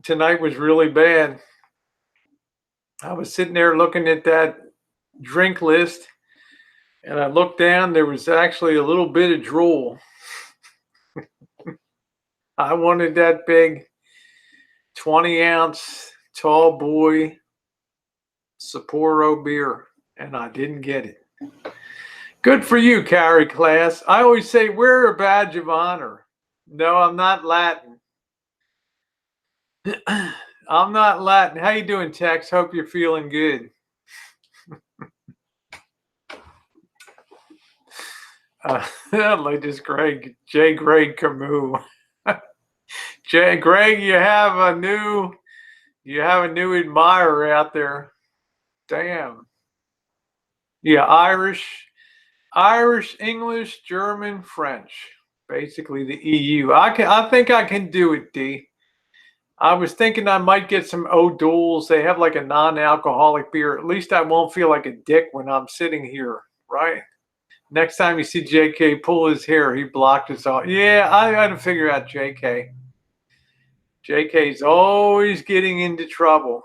A: Tonight was really bad. I was sitting there looking at that drink list, and I looked down. There was actually a little bit of drool. I wanted that big 20-ounce tall boy Sapporo beer, and I didn't get it. Good for you, Carrie class. I always say wear a badge of honor. No, I'm not Latin. I'm not Latin. How you doing, Tex? Hope you're feeling good. Latest Greg, J. Greg Camus. J. Greg, you have a new admirer out there. Damn. Yeah, Irish, English, German, French. Basically the EU. I think I can do it, D. I was thinking I might get some O'Doul's. They have like a non-alcoholic beer. At least I won't feel like a dick when I'm sitting here, right? Next time you see JK pull his hair, he blocked us all. Yeah, I got to figure out JK. JK's always getting into trouble.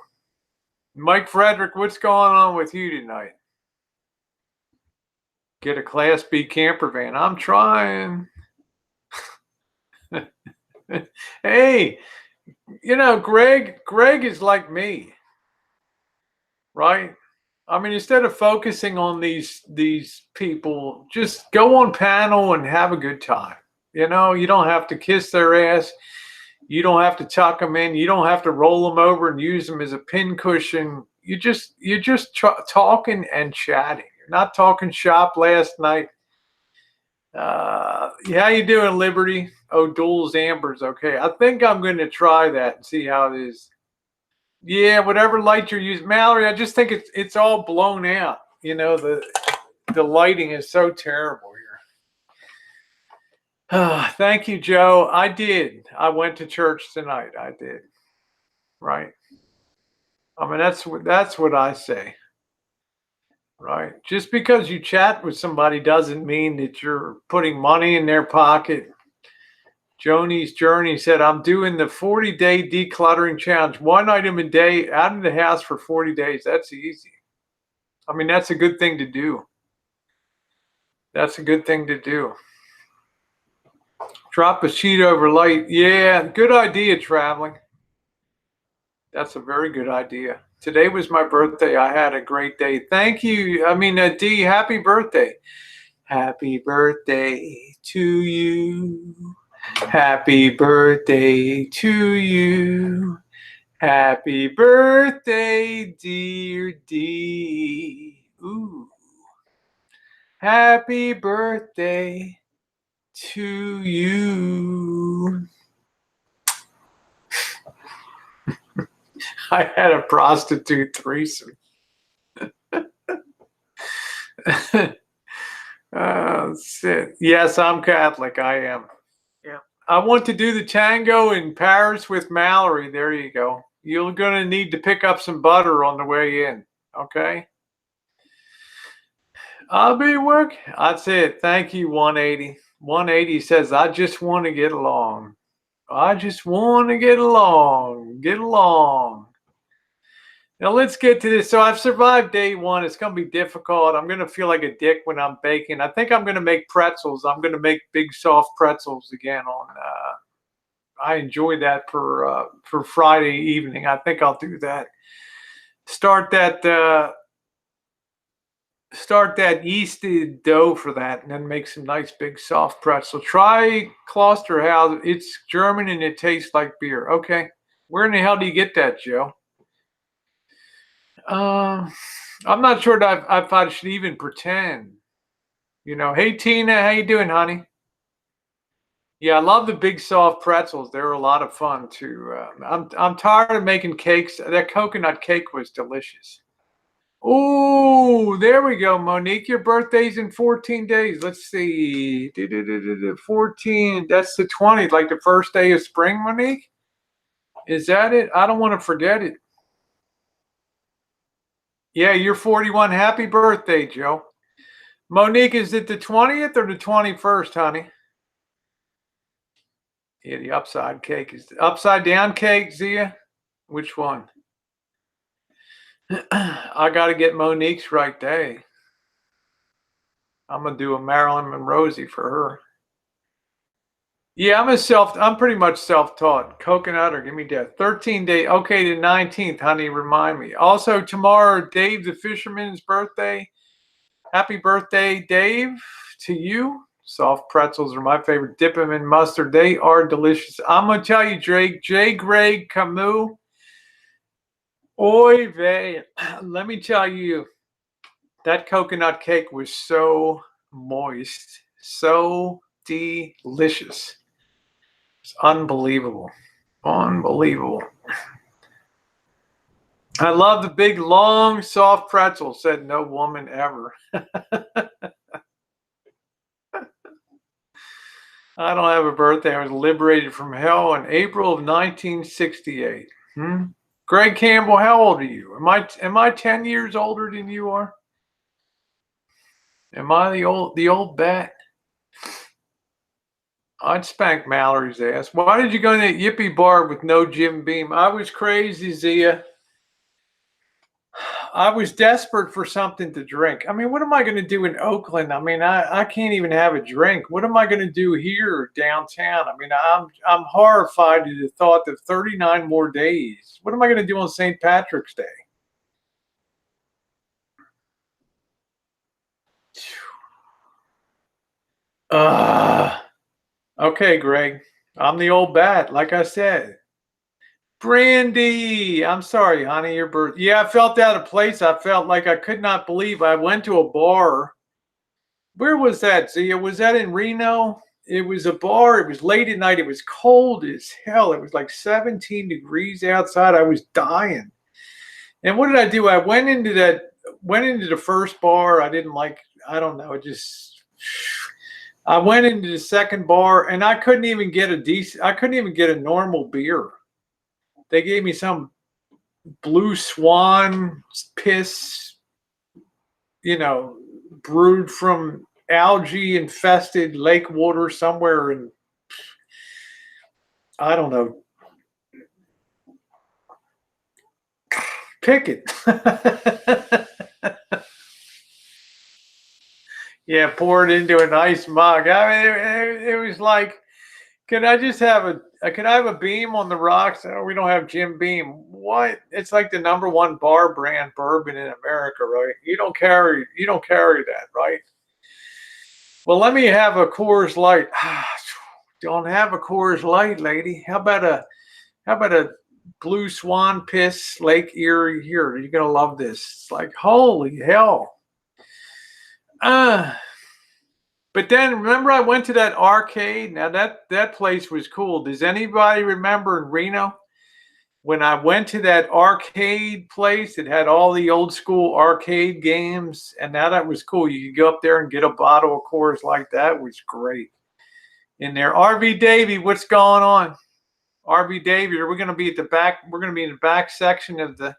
A: Mike Frederick, what's going on with you tonight? Get a Class B camper van. I'm trying. Hey, Greg is like me, right? I mean, instead of focusing on these people, just go on panel and have a good time. You don't have to kiss their ass. You don't have to tuck them in. You don't have to roll them over and use them as a pincushion. You're just talking and chatting. You're not talking shop last night. How you doing, Liberty? O'Doul's Amber's okay. I think I'm going to try that and see how it is. Yeah, whatever light you're using, Mallory. I just think it's all blown out. The lighting is so terrible here. Thank you, Joe. I did. I went to church tonight. I did. Right. I mean, that's what I say. Right. Just because you chat with somebody doesn't mean that you're putting money in their pocket. Joni's Journey said, I'm doing the 40-day decluttering challenge. 1 item a day out of the house for 40 days. That's easy. I mean, that's a good thing to do. That's a good thing to do. Drop a sheet over light. Yeah, good idea, traveling. That's a very good idea. Today was my birthday. I had a great day. Thank you. D, happy birthday. Happy birthday to you. Happy birthday to you. Happy birthday, dear D. Ooh. Happy birthday to you. I had a prostitute threesome. Yes, I'm Catholic. I am. Yeah. I want to do the tango in Paris with Mallory. There you go. You're going to need to pick up some butter on the way in. Okay? I'll be working. That's it. Thank you, 180. 180 says, I just want to get along. I just want to get along. Get along. Now let's get to this. So I've survived day one. It's going to be difficult. I'm going to feel like a dick when I'm baking. I think I'm going to make pretzels. I'm going to make big soft pretzels again on. I enjoy that for Friday evening. I think I'll do that. Start that yeasted dough for that, and then make some nice big soft pretzel. Try Klosterhouse. It's German and it tastes like beer. Okay, where in the hell do you get that, Joe? I'm not sure that if I should even pretend. You know, hey Tina, how you doing, honey? Yeah, I love the big soft pretzels. They're a lot of fun too. I'm tired of making cakes. That coconut cake was delicious. Oh, there we go, Monique. Your birthday's in 14 days. Let's see. 14. That's the 20th, like the first day of spring, Monique. Is that it? I don't want to forget it. Yeah, you're 41. Happy birthday, Joe. Monique, is it the 20th or the 21st, honey? Yeah, the upside cake is the upside down cake, Zia. Which one? I got to get Monique's right day. I'm gonna do a Marilyn and Rosie for her. Yeah, I'm pretty much self-taught. Coconut or give me death. 13 day. Okay, the 19th, honey. Remind me. Also tomorrow, Dave the Fisherman's birthday. Happy birthday, Dave, to you. Soft pretzels are my favorite. Dip them in mustard. They are delicious. I'm gonna tell you, Drake. J. Greg Camus. Oy vey. Let me tell you, that coconut cake was so moist, so delicious. It's unbelievable. Unbelievable. I love the big, long, soft pretzel, said no woman ever. I don't have a birthday. I was liberated from hell in April of 1968. Greg Campbell, how old are you? Am I 10 years older than you are? Am I the old bat? I'd spank Mallory's ass. Why did you go to that yippee bar with no Jim Beam? I was crazy, Zia. I was desperate for something to drink. I mean, what am I going to do in Oakland? I mean, I can't even have a drink. What am I going to do here downtown? I mean, I'm horrified at the thought of 39 more days. What am I going to do on St. Patrick's Day? Okay, Greg. I'm the old bat, like I said. Brandy, I'm sorry, honey, your birth. Yeah, I felt out of place. I felt like I could not believe I went to a bar. Where was that, Zia? Was that in Reno? It was a bar. It was late at night. It was cold as hell. It was like 17 degrees outside. I was dying. And what did I do? I went into the first bar. I didn't like, I don't know, I went into the second bar and I couldn't even get a normal beer. They gave me some Blue Swan piss, brewed from algae infested lake water somewhere in, I don't know. Pick it. Yeah, pour it into a nice mug. I mean, it was like, can I have a Beam on the rocks? Oh, we don't have Jim Beam. What? It's like the #1 bar brand bourbon in America, right? You don't carry that, right? Well, let me have a Coors Light. Don't have a Coors Light, lady. How about a Blue Swan piss Lake Erie here? You're gonna love this. It's like, holy hell. But then remember I went to that arcade. Now that place was cool. Does anybody remember in Reno when I went to that arcade place? It had all the old school arcade games, and now that was cool. You could go up there and get a bottle of Coors like that. It was great. In there, RV Davey, what's going on? RV Davey, we're going to be at the back. We're going to be in the back section of the.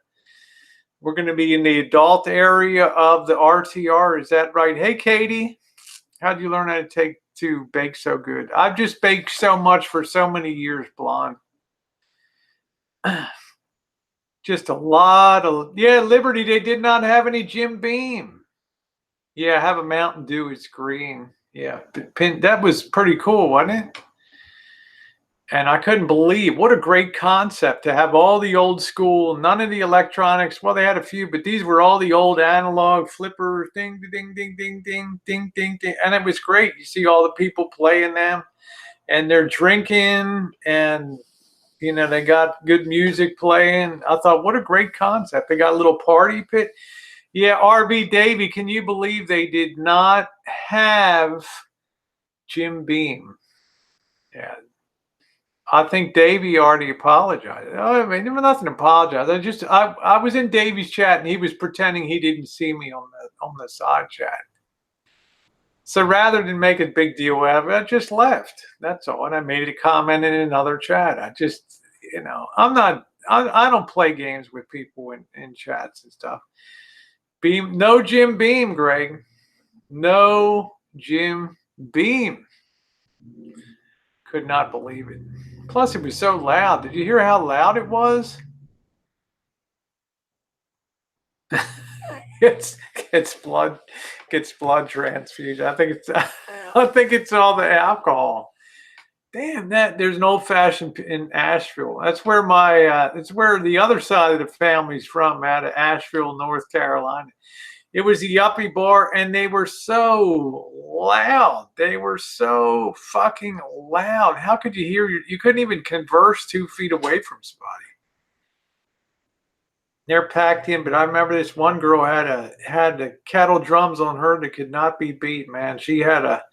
A: We're going to be in the adult area of the RTR. Is that right? Hey, Katie. How'd you learn how to take to bake so good. I've just baked so much for so many years, blonde. Just a lot of, yeah, Liberty, they did not have any Jim Beam. Yeah, have a Mountain Dew, it's green. Yeah, that was pretty cool, wasn't it? And I couldn't believe what a great concept to have all the old school, none of the electronics. Well, they had a few, but these were all the old analog flippers, ding, ding, ding, ding, ding, ding, ding, ding. And it was great. You see all the people playing them and they're drinking and, you know, they got good music playing. I thought, what a great concept. They got a little party pit. Yeah, RB Davy, can you believe they did not have Jim Beam? Yeah. I think Davey already apologized. I mean, there was nothing to apologize. I was in Davey's chat and he was pretending he didn't see me on the side chat. So rather than make a big deal out of it, I just left. That's all. And I made a comment in another chat. I just, you know, I don't play games with people in chats and stuff. No Jim Beam, Greg. No Jim Beam. Could not believe it. Plus, it was so loud. Did you hear how loud it was? Gets blood transfusion. I think it's all the alcohol. Damn, there's an old fashioned in Asheville. That's where it's where the other side of the family's from, out of Asheville, North Carolina. It was a yuppie bar, and they were so loud. They were so fucking loud. How could you hear? You couldn't even converse 2 feet away from somebody. They're packed in, but I remember this one girl had the kettle drums on her that could not be beat, man. She had a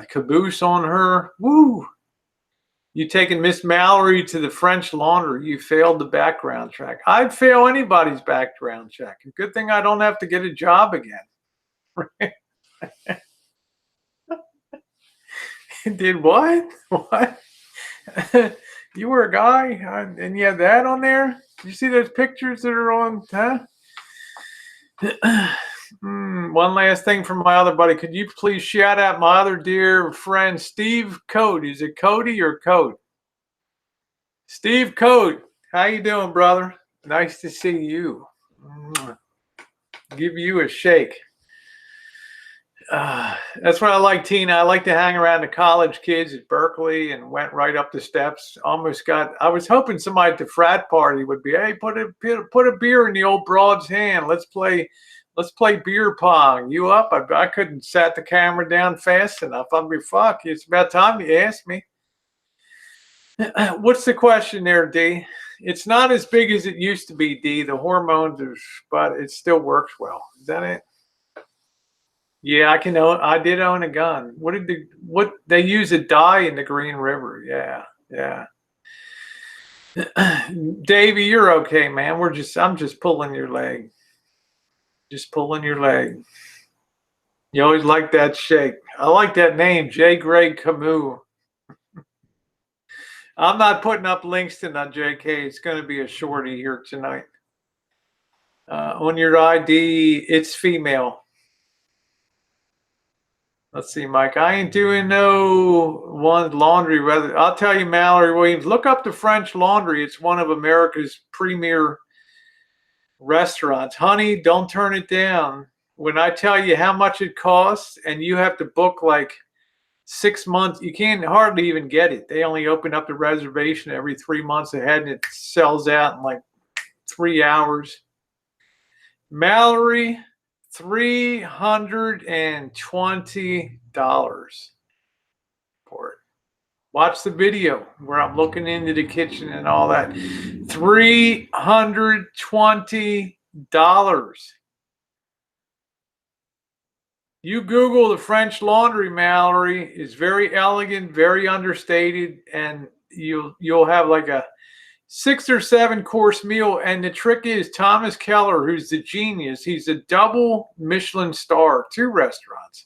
A: caboose on her. Woo! You taking Miss Mallory to the French Laundry, you failed the background check. I'd fail anybody's background check. Good thing I don't have to get a job again. Did what? What? You were a guy and you have that on there? You see those pictures that are on, huh? One last thing from my other buddy. Could you please shout out my other dear friend, Steve Code? Is it Cody or Code? Steve Code, how you doing, brother? Nice to see you. Give you a shake. That's what I like, Tina. I like to hang around the college kids at Berkeley and went right up the steps. I was hoping somebody at the frat party would be, hey, put a beer in the old broad's hand. Let's play beer pong. You up? I couldn't set the camera down fast enough. I'd be, fuck, it's about time you asked me. What's the question there, D? It's not as big as it used to be, D. The hormones but it still works well. Is that it? Yeah, I did own a gun. What they use a dye in the Green River. Yeah. Davey, you're okay, man. I'm just pulling your leg. Just pulling your leg. You always like that shake. I like that name, J. Greg Camus. I'm not putting up links to that, JK. It's going to be a shorty here tonight. On your ID, it's female. Let's see, Mike. I ain't doing no one laundry. Rather, I'll tell you, Mallory Williams, look up the French Laundry. It's one of America's premier restaurants. Honey, don't turn it down. When I tell you how much it costs and you have to book like 6 months, you can't hardly even get it. They only open up the reservation every 3 months ahead and it sells out in like 3 hours. Mallory, $320 for it. Watch the video where I'm looking into the kitchen and all that. $320. You Google the French Laundry, Mallory. It's very elegant, very understated, and you'll have like a 6 or 7 course meal. And the trick is Thomas Keller, who's the genius, he's a double Michelin star, 2 restaurants.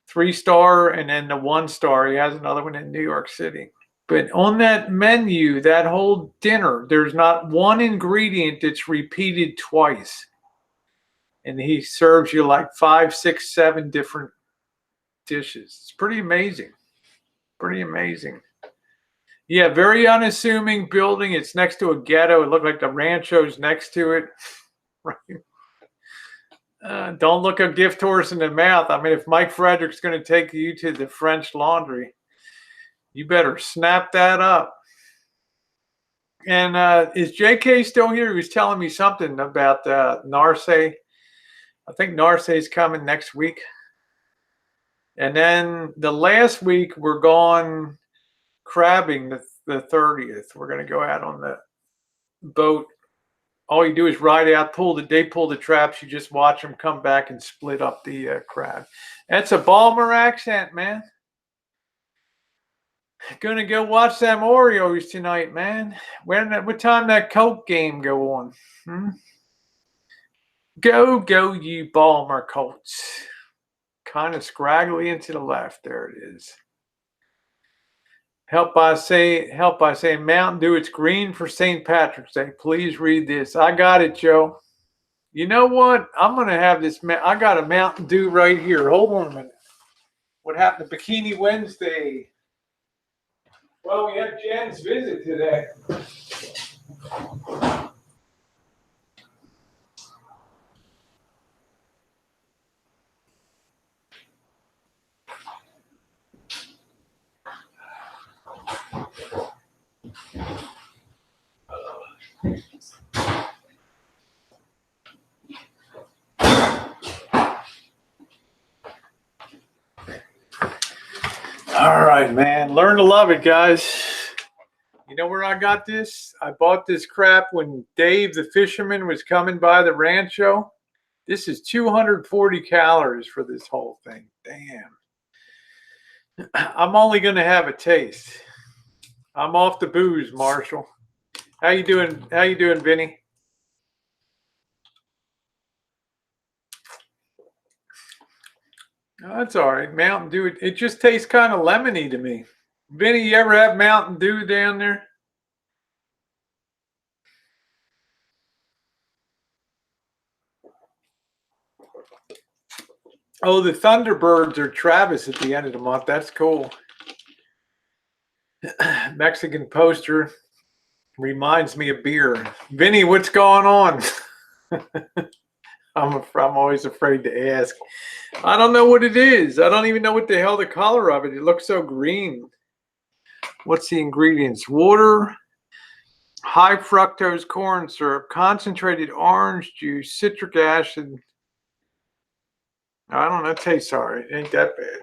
A: 3-star and then the 1-star. He has another one in New York City. But on that menu, that whole dinner, there's not one ingredient that's repeated twice. and he serves you like 5, 6, 7 different dishes. It's pretty amazing. Pretty amazing. Yeah, very unassuming building. It's next to a ghetto. It looked like the Rancho's next to it. Right. Don't look a gift horse in the mouth. I mean, if Mike Frederick's going to take you to the French Laundry, you better snap that up. And is JK still here? He was telling me something about Narce. I think Narce's coming next week. And then the last week, we're going crabbing the 30th. We're going to go out on the boat. All you do is ride out, they pull the traps. You just watch them come back and split up the crab. That's a Balmer accent, man. Gonna go watch them Orioles tonight, man. What time that Coke game go on? Go, you Balmer Colts. Kind of scraggly into the left. There it is. Help by saying Mountain Dew. It's green for St. Patrick's Day. Please read this. I got it, Joe. You know what? I'm gonna have this. I got a Mountain Dew right here. Hold on a minute. What happened to Bikini Wednesday? Well, we had Jen's visit today. All right, man. Learn to love it, guys. You know where I got this? I bought this crap when Dave the fisherman was coming by the Rancho. This is 240 calories for this whole thing. Damn. I'm only going to have a taste. I'm off the booze, Marshall. How you doing? How you doing, Vinny? Oh, that's all right. Mountain Dew, it just tastes kind of lemony to me. Vinny, you ever have Mountain Dew down there? Oh, the Thunderbirds are Travis at the end of the month. That's cool. Mexican poster reminds me of beer. Vinny, what's going on? I'm always afraid to ask. I don't know what it is. I don't even know what the hell the color of it. It looks so green. What's the ingredients? Water, high fructose corn syrup, concentrated orange juice, citric acid. I don't know. It tastes all right. It ain't that bad.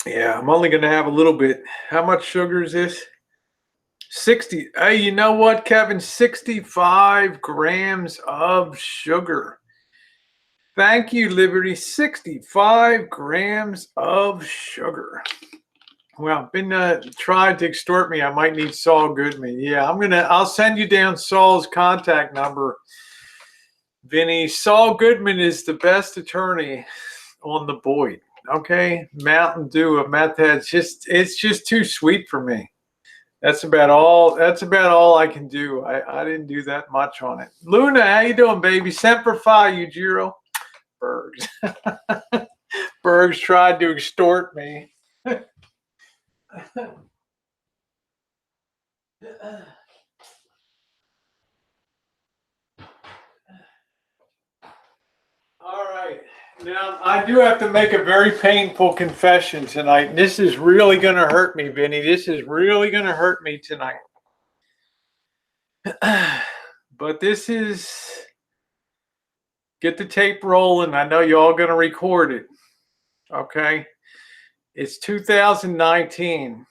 A: Yeah, I'm only going to have a little bit. How much sugar is this? 60. Hey, you know what, Kevin? 65 grams of sugar. Thank you, Liberty. 65 grams of sugar. Well, been tried to extort me. I might need Saul Goodman. Yeah, I'll send you down Saul's contact number. Vinny, Saul Goodman is the best attorney on the Boyd. Okay, Mountain Dew, a meth head. It's just too sweet for me. That's about all I can do. I didn't do that much on it. Luna, how you doing, baby? Semper Fi, Yujiro. Bergs. Bergs tried to extort me. All right. Now, I do have to make a very painful confession tonight. This is really going to hurt me, Vinny. This is really going to hurt me tonight. But this is... Get the tape rolling. I know you're all going to record it. Okay? It's 2019.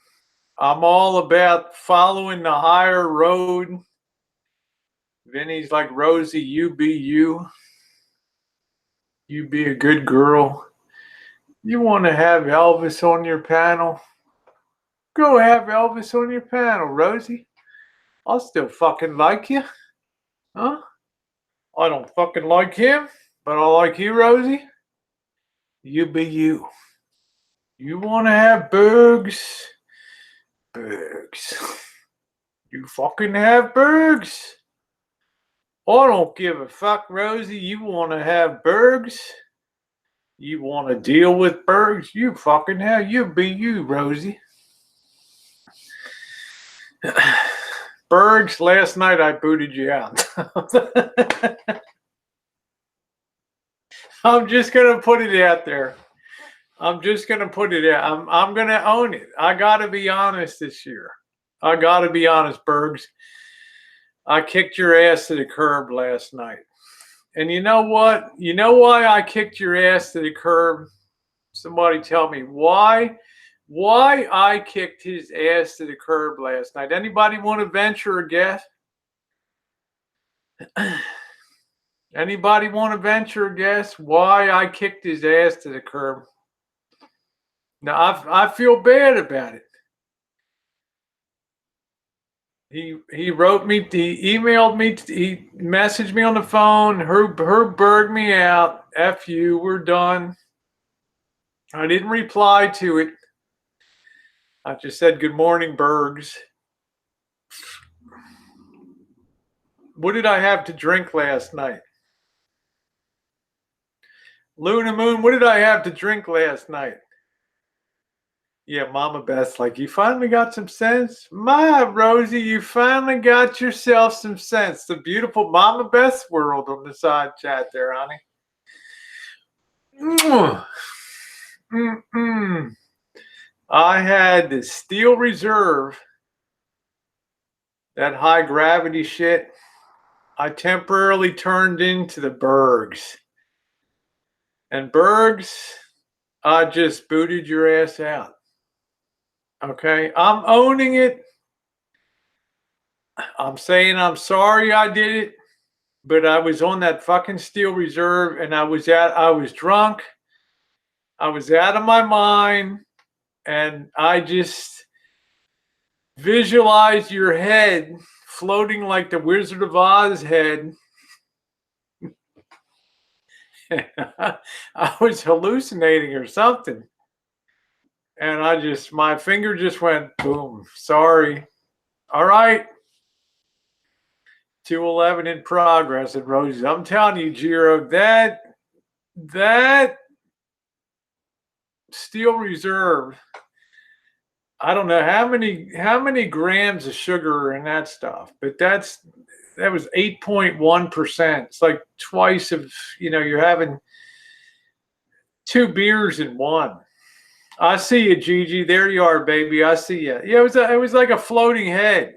A: I'm all about following the higher road. Vinny's like, Rosie, you be you. You be a good girl. You want to have Elvis on your panel? Go have Elvis on your panel, Rosie. I'll still fucking like you. Huh? I don't fucking like him, but I like you, Rosie. You be you. You want to have bugs? Bugs. You fucking have Bergs. I don't give a fuck, Rosie. You want to have Bergs? You want to deal with Bergs? You fucking have. You be you, Rosie. Bergs, last night I booted you out. I'm just going to put it out there. I'm just going to put it out. I'm going to own it. I got to be honest this year. I got to be honest, Bergs. I kicked your ass to the curb last night. And you know what? You know why I kicked your ass to the curb? Somebody tell me why I kicked his ass to the curb last night. Anybody want to venture a guess? Anybody want to venture a guess why I kicked his ass to the curb? Now, I feel bad about it. He wrote me, he emailed me, he messaged me on the phone, Herberg me out, F you, we're done. I didn't reply to it. I just said, good morning, Bergs. What did I have to drink last night? Luna Moon, what did I have to drink last night? Yeah, Mama Beth's like, you finally got some sense? My Rosie, you finally got yourself some sense. The beautiful Mama Beth's world on the side chat there, honey. I had the Steel Reserve, that high gravity shit. I temporarily turned into the Bergs. And Bergs, I just booted your ass out. Okay, I'm owning it. I'm saying I'm sorry I did it, but I was on that fucking Steel Reserve and I was drunk. I was out of my mind and I just visualized your head floating like the Wizard of Oz head. I was hallucinating or something. And my finger just went boom. Sorry. All right. 211 in progress at Rosie. I'm telling you, Jiro, that Steel Reserve, I don't know how many grams of sugar are in that stuff, but that was 8.1%. It's like twice of, you're having 2 beers in one. I see you, Gigi. There you are, baby. I see you. Yeah, it was like a floating head.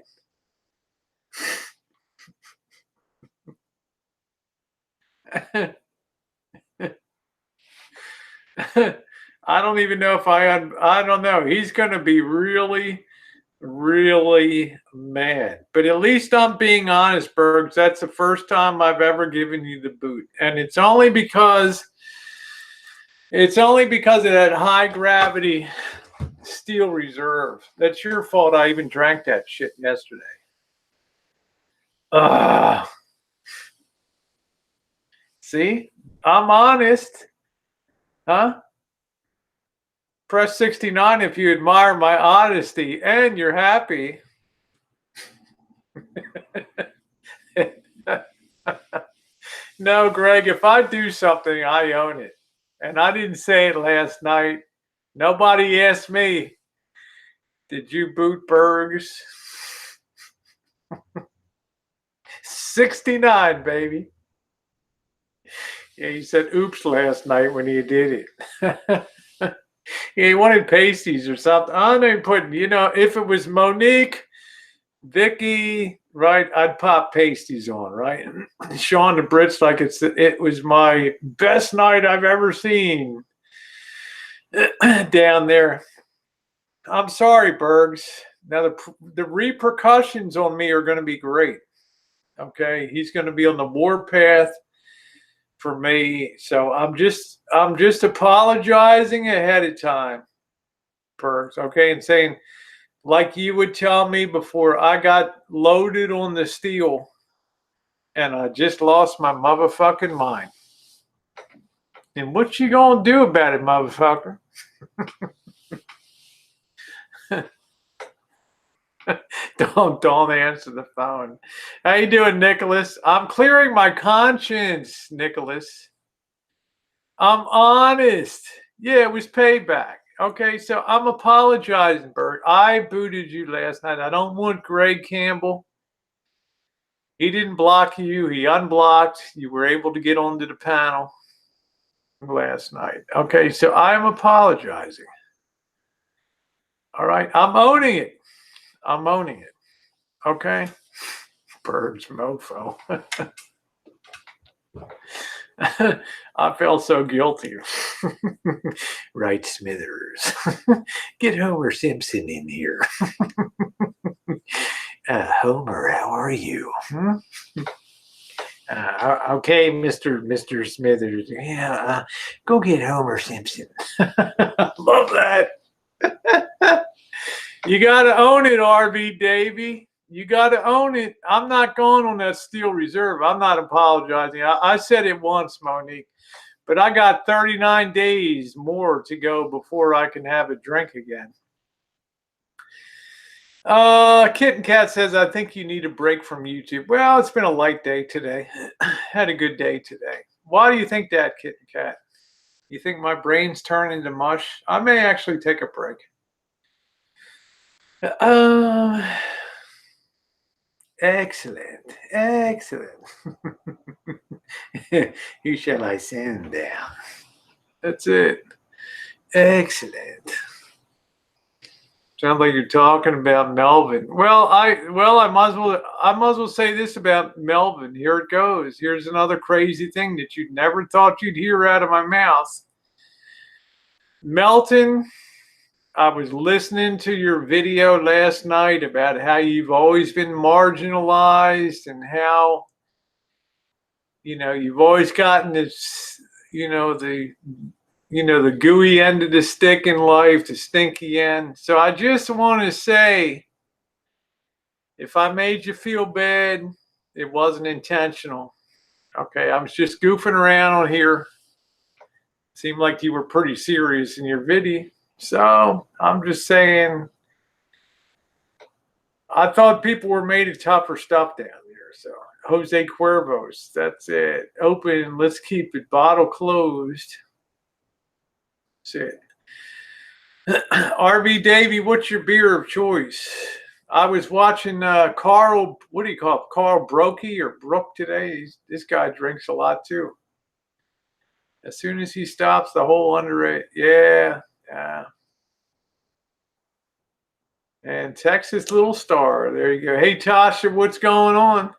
A: I don't even know if I don't know. He's going to be really, really mad. But at least I'm being honest, Bergs. That's the first time I've ever given you the boot. And it's only because of that high gravity Steel Reserve. That's your fault I even drank that shit yesterday. See? I'm honest. Huh? Press 69 if you admire my honesty and you're happy. No, Greg, if I do something, I own it. And I didn't say it last night. Nobody asked me, did you boot Bergs? 69, baby. Yeah, he said oops last night when he did it. He wanted pasties or something. I'm not putting, if it was Monique, Vicky, right, I'd pop pasties on, right? Sean the Brits like it was my best night I've ever seen down there. I'm sorry, Bergs. Now the repercussions on me are going to be great. Okay, he's going to be on the warpath for me. So I'm just apologizing ahead of time, Bergs. Okay, and saying, like you would tell me before I got loaded on the steel and I just lost my motherfucking mind. And what you gonna do about it, motherfucker? Don't answer the phone. How you doing, Nicholas? I'm clearing my conscience, Nicholas. I'm honest. Yeah, it was payback. Okay, so I'm apologizing, Bert. I booted you last night. I don't want Greg Campbell. He didn't block you. He unblocked. You were able to get onto the panel last night. Okay, so I'm apologizing. All right, I'm owning it. I'm owning it. Okay? Bird's mofo. I felt so guilty. Right, Smithers. Get Homer Simpson in here. Homer, how are you? Okay, Mr. Smithers. Yeah, go get Homer Simpson. Love that. You got to own it, RV Davy. You got to own it. I'm not going on that steel reserve. I'm not apologizing. I said it once, Monique, but I got 39 days more to go before I can have a drink again. Kitten Cat says, I think you need a break from YouTube. Well, it's been a light day today. Had a good day today. Why do you think that, Kitten Cat? You think my brain's turning into mush? I may actually take a break. Excellent. Who shall I send down? That's it. Excellent. Sounds like you're talking about Melvin. Well, I might as well say this about Melvin. Here it goes. Here's another crazy thing that you never thought you'd hear out of my mouth. Melton, I was listening to your video last night about how you've always been marginalized and how, you've always gotten this, the gooey end of the stick in life, the stinky end. So I just want to say, if I made you feel bad, it wasn't intentional. Okay, I was just goofing around on here. Seemed like you were pretty serious in your video. So I'm just saying, I thought people were made of tougher stuff down there. So Jose Cuervos, that's it. Open, let's keep it. Bottle closed. That's it. RV Davy, what's your beer of choice? I was watching Carl, what do you call it? Carl Brokey or Brook today. This guy drinks a lot too. As soon as he stops, the whole underage. Yeah. And Texas Little Star. There you go. Hey, Tasha, what's going on?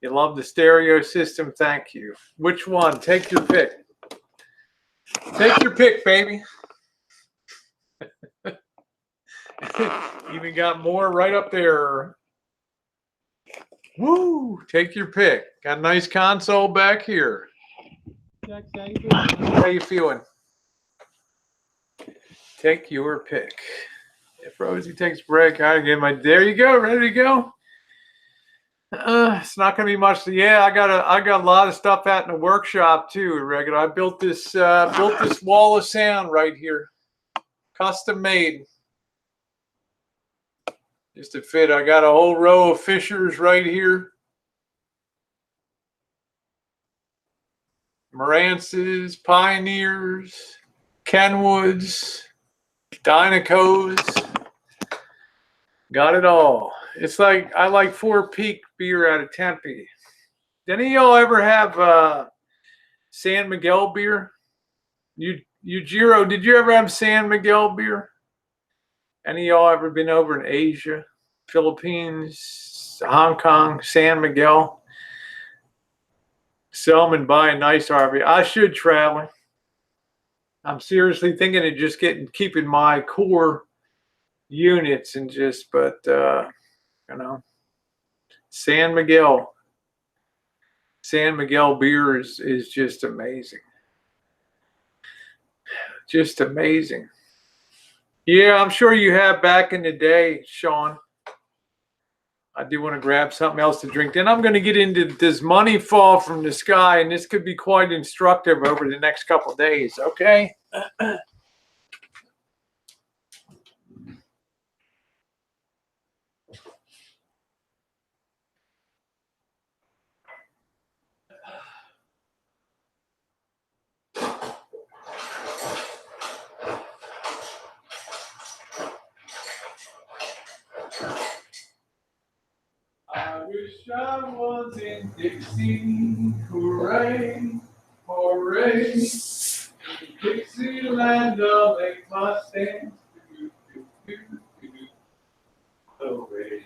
A: You love the stereo system. Thank you. Which one? Take your pick. Take your pick, baby. Even got more right up there. Woo! Take your pick. Got a nice console back here. Jax, how you doing? How you feeling? Take your pick. If Rosie takes a break, I get my. There you go. Ready to go. It's not going to be much. Yeah, I got a lot of stuff out in the workshop too. Regular. I built this wall of sound right here, custom made. Just to fit. I got a whole row of Fishers right here. Marances, Pioneers, Kenwoods, Dynacos. Got it all. It's like I like Four Peak beer out of Tempe. Did any of y'all ever have San Miguel beer? Jiro, did you ever have San Miguel beer? Any of y'all ever been over in Asia, Philippines, Hong Kong, San Miguel? Sell them and buy a nice RV. I should travel. I'm seriously thinking of just keeping my core units and just, but San Miguel beer is just amazing. Just amazing. Yeah, I'm sure you have back in the day, Sean. I do want to grab something else to drink. Then I'm going to get into this money fall from the sky, and this could be quite instructive over the next couple of days, okay? Dixie, hooray, hooray. Dixieland, I'll make my stand. Away,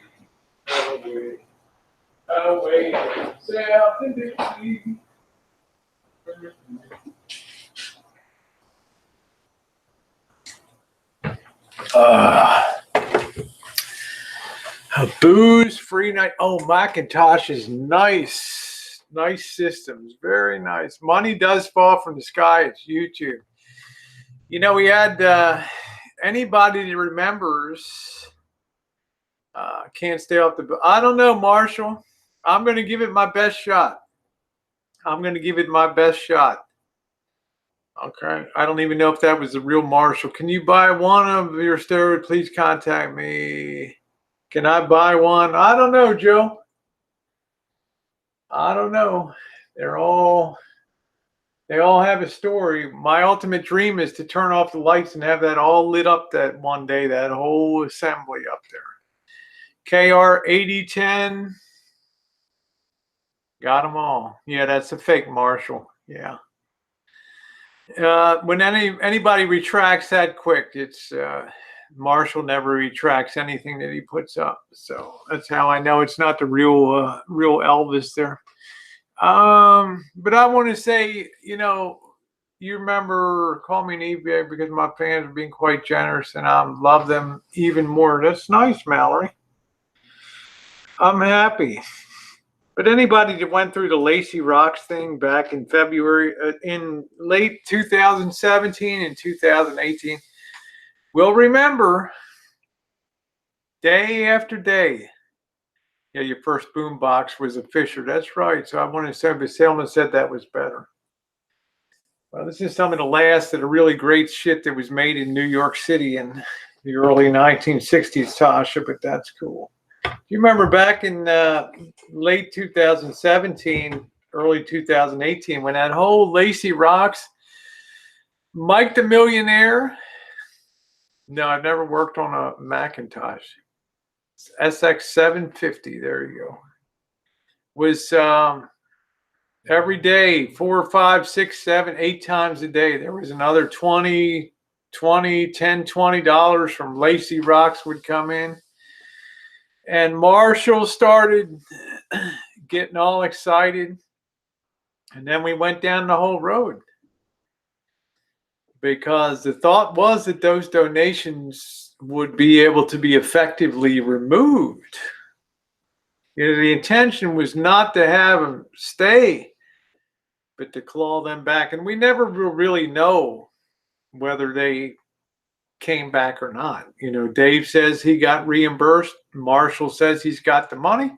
A: away, away, south in Dixie. A booze-free night. Oh, Macintosh is nice. Nice systems. Very nice. Money does fall from the sky. It's YouTube. You know, we had anybody that remembers can't stay off the. I don't know, Marshall. I'm going to give it my best shot. I'm going to give it my best shot. Okay. I don't even know if that was the real Marshall. Can you buy one of your steroids? Please contact me. Can I buy one? I don't know, Joe. I don't know. They all have a story. My ultimate dream is to turn off the lights and have that all lit up that one day, that whole assembly up there. KR 8010. Got them all. Yeah, that's a fake Marshall. Yeah. When anybody retracts that quick, it's Marshall never retracts anything that he puts up. So that's how I know it's not the real Elvis there. But I want to say, you know, you remember Call Me an eBay because my fans are being quite generous and I love them even more. That's nice, Mallory. I'm happy. But anybody that went through the Lacey Rocks thing back in February, in late 2017 and 2018, will remember day after day. Yeah, your first boom box was a Fisher. That's right. So I want to say, but Selma said that was better. Well, this is some of the last of the really great shit that was made in New York City in the early 1960s, Tasha, but that's cool. You remember back in late 2017, early 2018, when that whole Lacey Rocks, Mike the Millionaire. No, I've never worked on a Macintosh. SX750, there you go. Was every day, 4, 5, 6, 7, 8 times a day. There was another $10, $20 from Lacey Rocks would come in. And Marshall started getting all excited. And then we went down the whole road. Because the thought was that those donations would be able to be effectively removed. You know, the intention was not to have them stay, but to claw them back. And we never will really know whether they came back or not. You know, Dave says he got reimbursed. Marshall says he's got the money.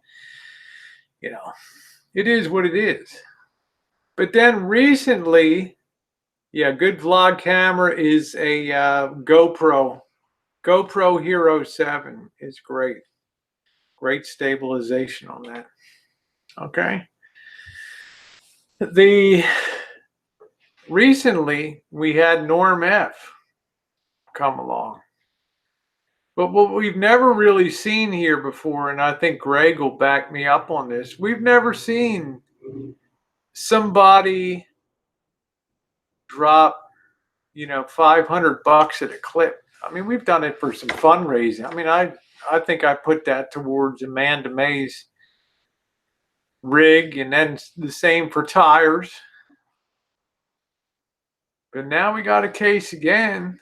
A: You know, it is what it is. But then recently, yeah, good vlog camera is a GoPro. GoPro Hero 7 is great. Great stabilization on that. Okay. Recently we had Norm F come along. But what we've never really seen here before, and I think Greg will back me up on this, we've never seen somebody drop, you know, $500 at a clip. I mean, we've done it for some fundraising. I mean, I think I put that towards Amanda May's rig, and then the same for tires. But now we got a case again.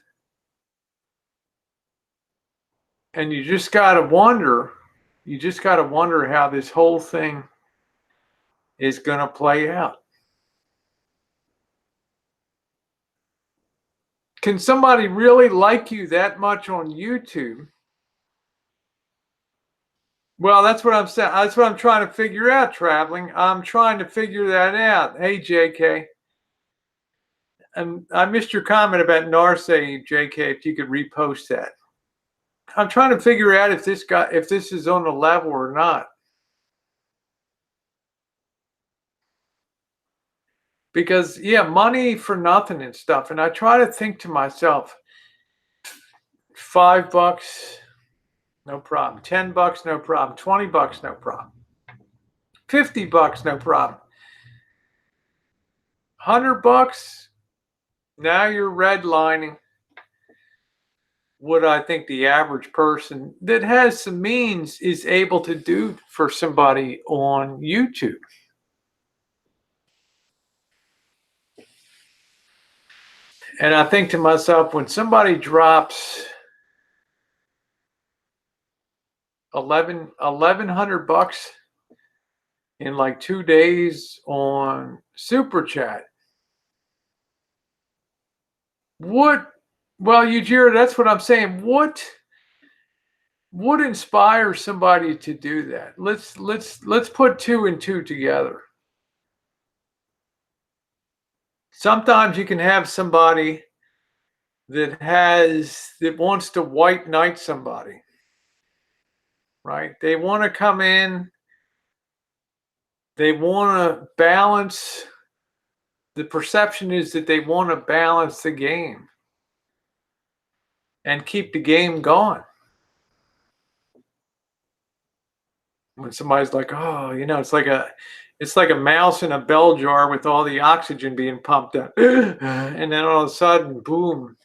A: And you just got to wonder how this whole thing is going to play out. Can somebody really like you that much on YouTube? Well, that's what I'm saying. That's what I'm trying to figure out, traveling. I'm trying to figure that out. Hey, JK. And I missed your comment about Narce, JK, if you could repost that. I'm trying to figure out if this is on the level or not. Because, yeah, money for nothing and stuff. And I try to think to myself, $5, no problem. $10, no problem. $20, no problem. $50, no problem. $100, now you're redlining what I think the average person that has some means is able to do for somebody on YouTube. And I think to myself, when somebody drops $1,100 in like 2 days on Super Chat, well, Yujiro, that's what I'm saying. What inspires somebody to do that? Let's put 2 and 2 together. Sometimes you can have somebody that wants to white knight somebody, right? They want to come in, they want to balance. The perception is that they want to balance the game and keep the game going. When somebody's like, oh, it's like a mouse in a bell jar with all the oxygen being pumped up. And then all of a sudden, boom,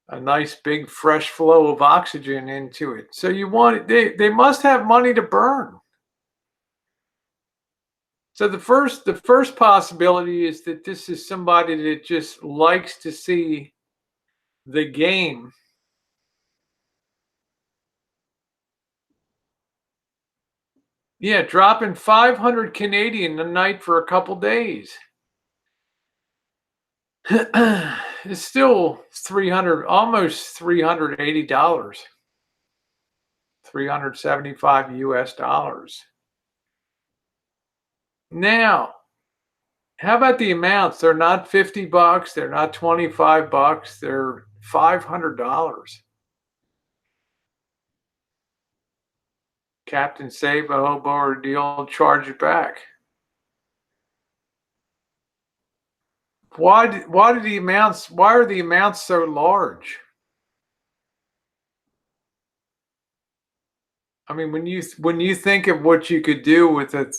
A: a nice big fresh flow of oxygen into it. So they must have money to burn. So the first possibility is that this is somebody that just likes to see the game dropping 500 Canadian a night for a couple days. It's still almost $380, $375 US. Now, how about the amounts? They're not $50, they're not $25, they're $500. Captain Save a hobo or deal, charge it back. Why are the amounts so large? I mean, when you think of what you could do with it,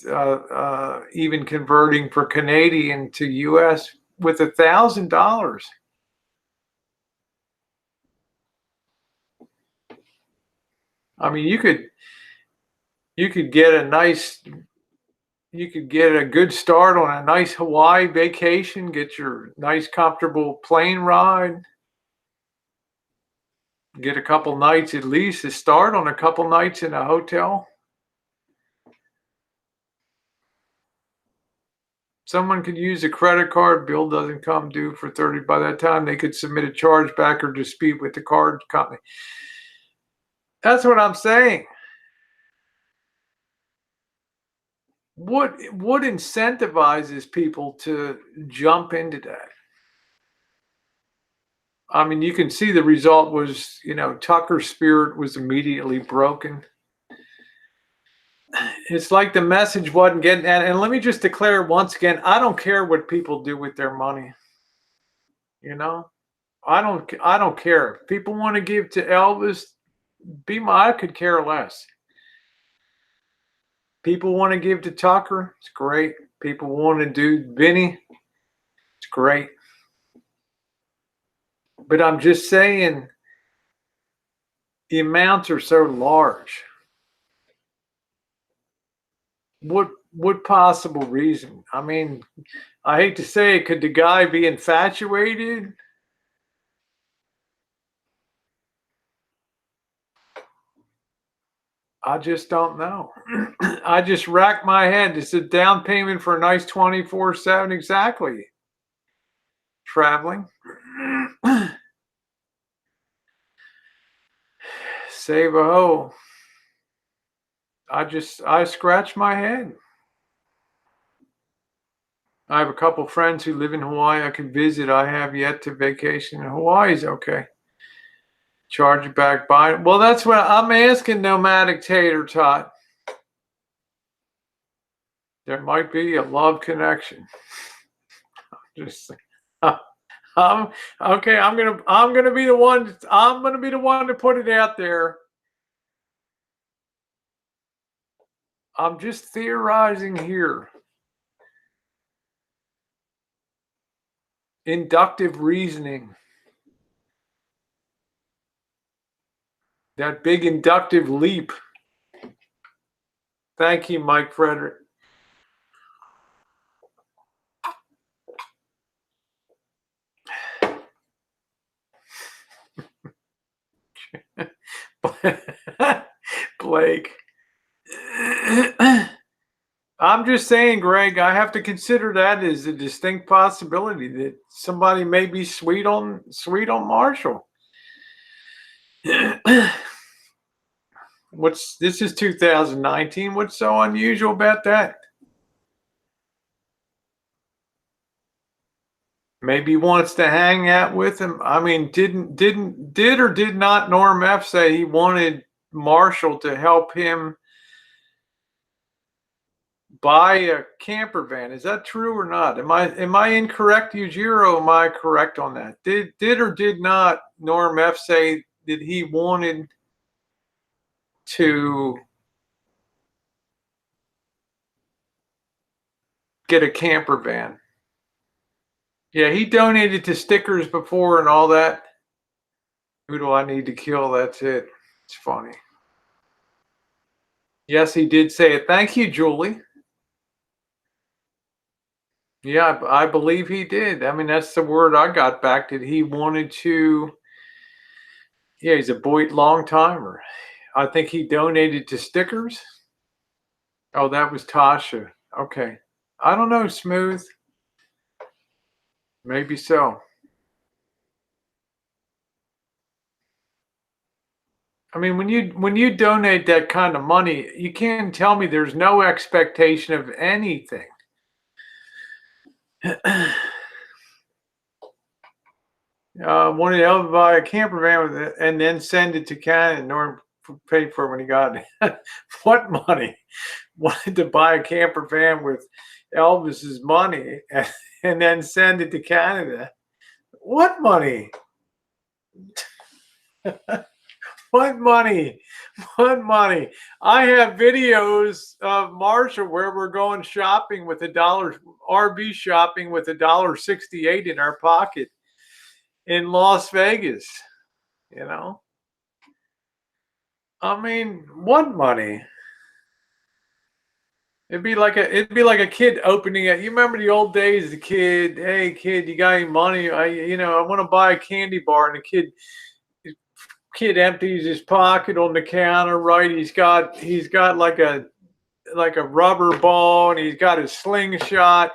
A: even converting for Canadian to US with $1,000. I mean, you could get a good start on a nice Hawaii vacation, get your nice comfortable plane ride, get a couple nights at least to start on a couple nights in a hotel. Someone could use a credit card, bill doesn't come due for 30. By that time, they could submit a chargeback or dispute with the card company. That's what I'm saying. What incentivizes people to jump into that? I mean, you can see the result was, Tucker's spirit was immediately broken. It's like the message wasn't getting, and let me just declare once again, I don't care what people do with their money. I don't care. If people want to give to Elvis, I could care less. People want to give to Tucker, it's great. People want to do Vinny, it's great. But I'm just saying the amounts are so large. What possible reason? I mean, I hate to say it, could the guy be infatuated? I just don't know. I just rack my head. It's a down payment for a nice 24/7. Exactly. Traveling. Save a hoe. I scratch my head. I have a couple friends who live in Hawaii I could visit. I have yet to vacation. Hawaii's okay. Charge it back by. Well, that's what I'm asking, Nomadic Tater Tot. There might be a love connection. Just okay. I'm gonna be the one. I'm gonna be the one to put it out there. I'm just theorizing here. Inductive reasoning. That big inductive leap. Thank you, Mike Frederick. Blake. I'm just saying, Greg, I have to consider that as a distinct possibility that somebody may be sweet on Marshall. This is 2019. What's so unusual about that? Maybe wants to hang out with him. I mean, did or did not Norm F say he wanted Marshall to help him buy a camper van? Is that true or not? Am I incorrect, Yujiro? Am I correct on that? Did or did not Norm F say that he wanted to get a camper van? Yeah, he donated to stickers before and all that. Who do I need to kill? That's it. It's funny. Yes, he did say it. Thank you, Julie. Yeah, I believe he did. I mean, that's the word I got back, that he wanted to. Yeah, he's a Boyd long timer. I think he donated to stickers. Oh, that was Tasha. Okay. I don't know, Smooth. Maybe so. I mean, when you donate that kind of money, you can't tell me there's no expectation of anything. Wanted to buy a camper van with it and then send it to Canada. Norm paid for it when he got it. What money? Wanted to buy a camper van with Elvis's money and then send it to Canada. What money? What money? What money? I have videos of Marshall where we're going shopping with RV shopping with $1.68 in our pocket in Las Vegas. You know? I mean, what money? It'd be like a kid opening it. You remember the old days, the kid, hey kid, you got any money? I want to buy a candy bar, and the kid empties his pocket on the counter, right? He's got like a rubber ball, and he's got his slingshot,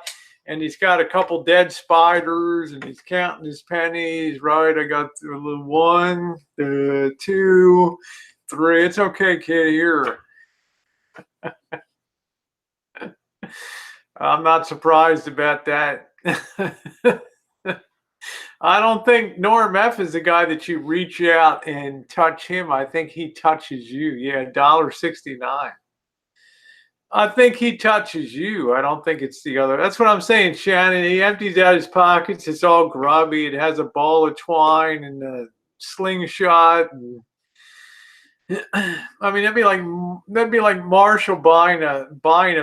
A: and he's got a couple dead spiders, and he's counting his pennies, right? I got the little 1, 2, 3. It's okay, kid, here. I'm not surprised about that. I don't think Norm F is the guy that you reach out and touch him. I think he touches you. Yeah, $1.69. I think he touches you. I don't think it's the other. That's what I'm saying, Shannon. He empties out his pockets. It's all grubby. It has a ball of twine and a slingshot. And I mean, that'd be like Marshall buying a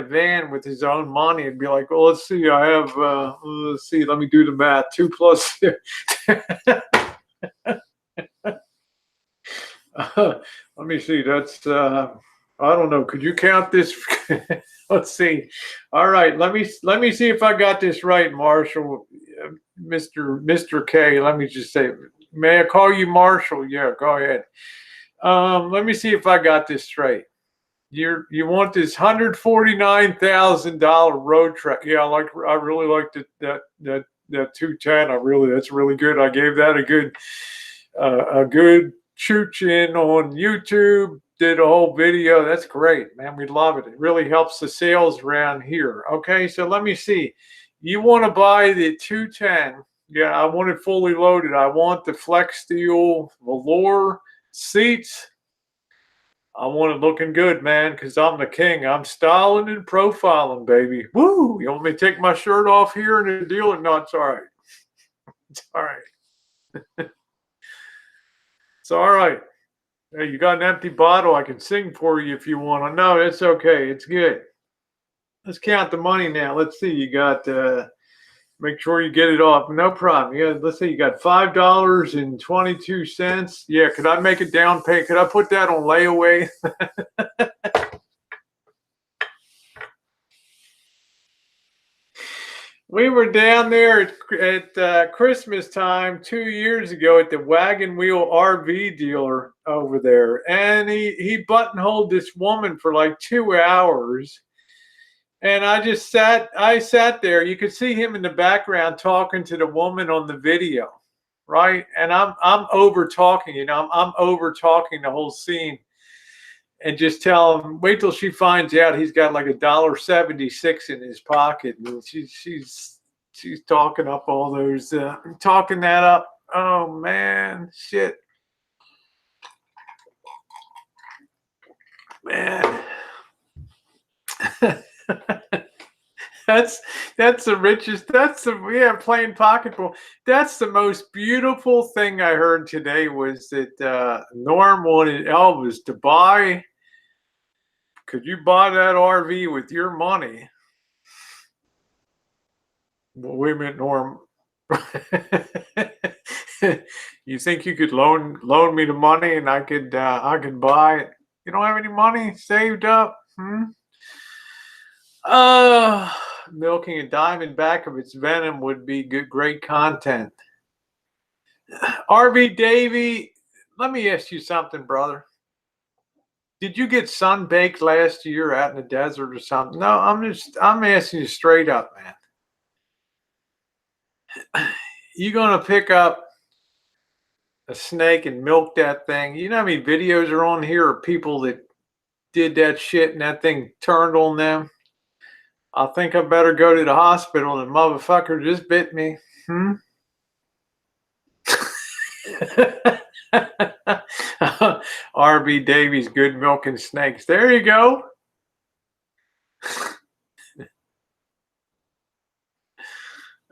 A: van with his own money. It'd be like, well, let's see, I have let's see, let me do the math. 2 plus. Let me see. That's I don't know. Could you count this? Let's see. All right. Let me see if I got this right, Marshall. Mr. K. Let me just say, may I call you Marshall? Yeah, go ahead. Let me see if I got this straight. You want this $149,000 road trip? Yeah, I really liked it, that 210. That's really good. I gave that a good shoot in on YouTube. Did a whole video. That's great, man. We love it. It really helps the sales around here. Okay, so let me see. You want to buy the 210? Yeah, I want it fully loaded. I want the Flex Steel velour seats. I want it looking good, man, because I'm the king. I'm styling and profiling, baby. Woo! You want me to take my shirt off here and deal or not? It's all right. It's all right. It's all right. Hey, you got an empty bottle? I can sing for you if you want to. No, it's okay. It's good. Let's count the money now. Let's see. You got, make sure you get it off. No problem. Yeah, let's see. You got $5.22. Yeah, could I make a down payment? Could I put that on layaway? We were down there at Christmas time 2 years ago at the Wagon Wheel RV dealer over there, and he buttonholed this woman for like 2 hours, and I sat there. You could see him in the background talking to the woman on the video, right? And I'm over talking, I'm over talking the whole scene, and just tell him, wait till she finds out he's got like $1.76 in his pocket, and she's talking up all those, talking that up. Oh man, shit, man. That's the richest. Playing pocketball. That's the most beautiful thing I heard today was that Norm wanted Elvis to buy. Could you buy that RV with your money? Well, wait a minute, Norm. You think you could loan me the money and I could buy it? You don't have any money saved up? Milking a diamond back of its venom would be great content. RV Davy, let me ask you something, brother. Did you get sunbaked last year out in the desert or something? No, I'm asking you straight up, man. You gonna pick up a snake and milk that thing? You know how many videos are on here of people that did that shit and that thing turned on them? I think I better go to the hospital. The motherfucker just bit me. RB Davies, good milking snakes. There you go.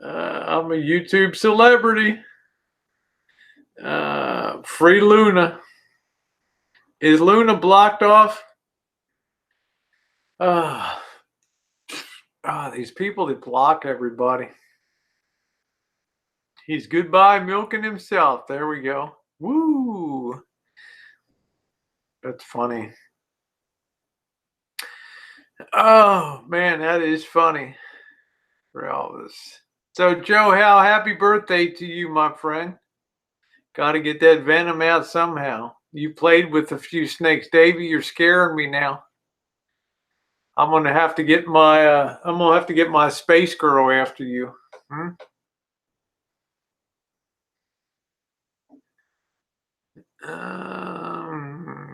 A: I'm a YouTube celebrity. Free Luna. Is Luna blocked off? These people that block everybody. He's goodbye milking himself. There we go. Woo. That's funny. Oh, man, that is funny for Elvis. So, Joe Howe, happy birthday to you, my friend. Got to get that venom out somehow. You played with a few snakes. Davey, you're scaring me now. I'm gonna have to get my space girl after you.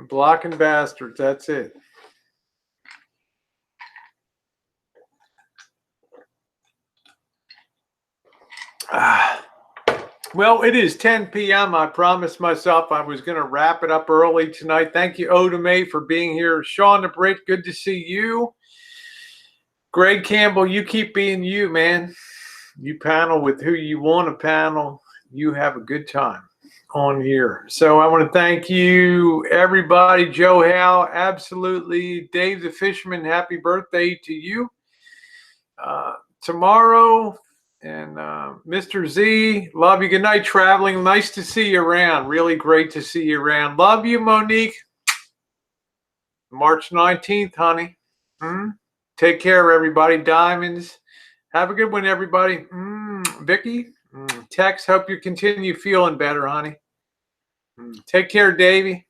A: Blocking bastards. That's it. Well, it is 10 p.m. I promised myself I was going to wrap it up early tonight. Thank you, Odame, for being here. Sean the Brit, good to see you. Greg Campbell, you keep being you, man. You panel with who you want to panel. You have a good time on here. So I want to thank you, everybody. Joe Howe, absolutely. Dave the Fisherman, happy birthday to you. Tomorrow, and Mr. Z, love you. Good night, traveling. Nice to see you around. Really great to see you around. Love you, Monique. March 19th, honey. Take care, everybody. Diamonds. Have a good one, everybody. Vicky, Tex, hope you continue feeling better, honey. Take care, Davey.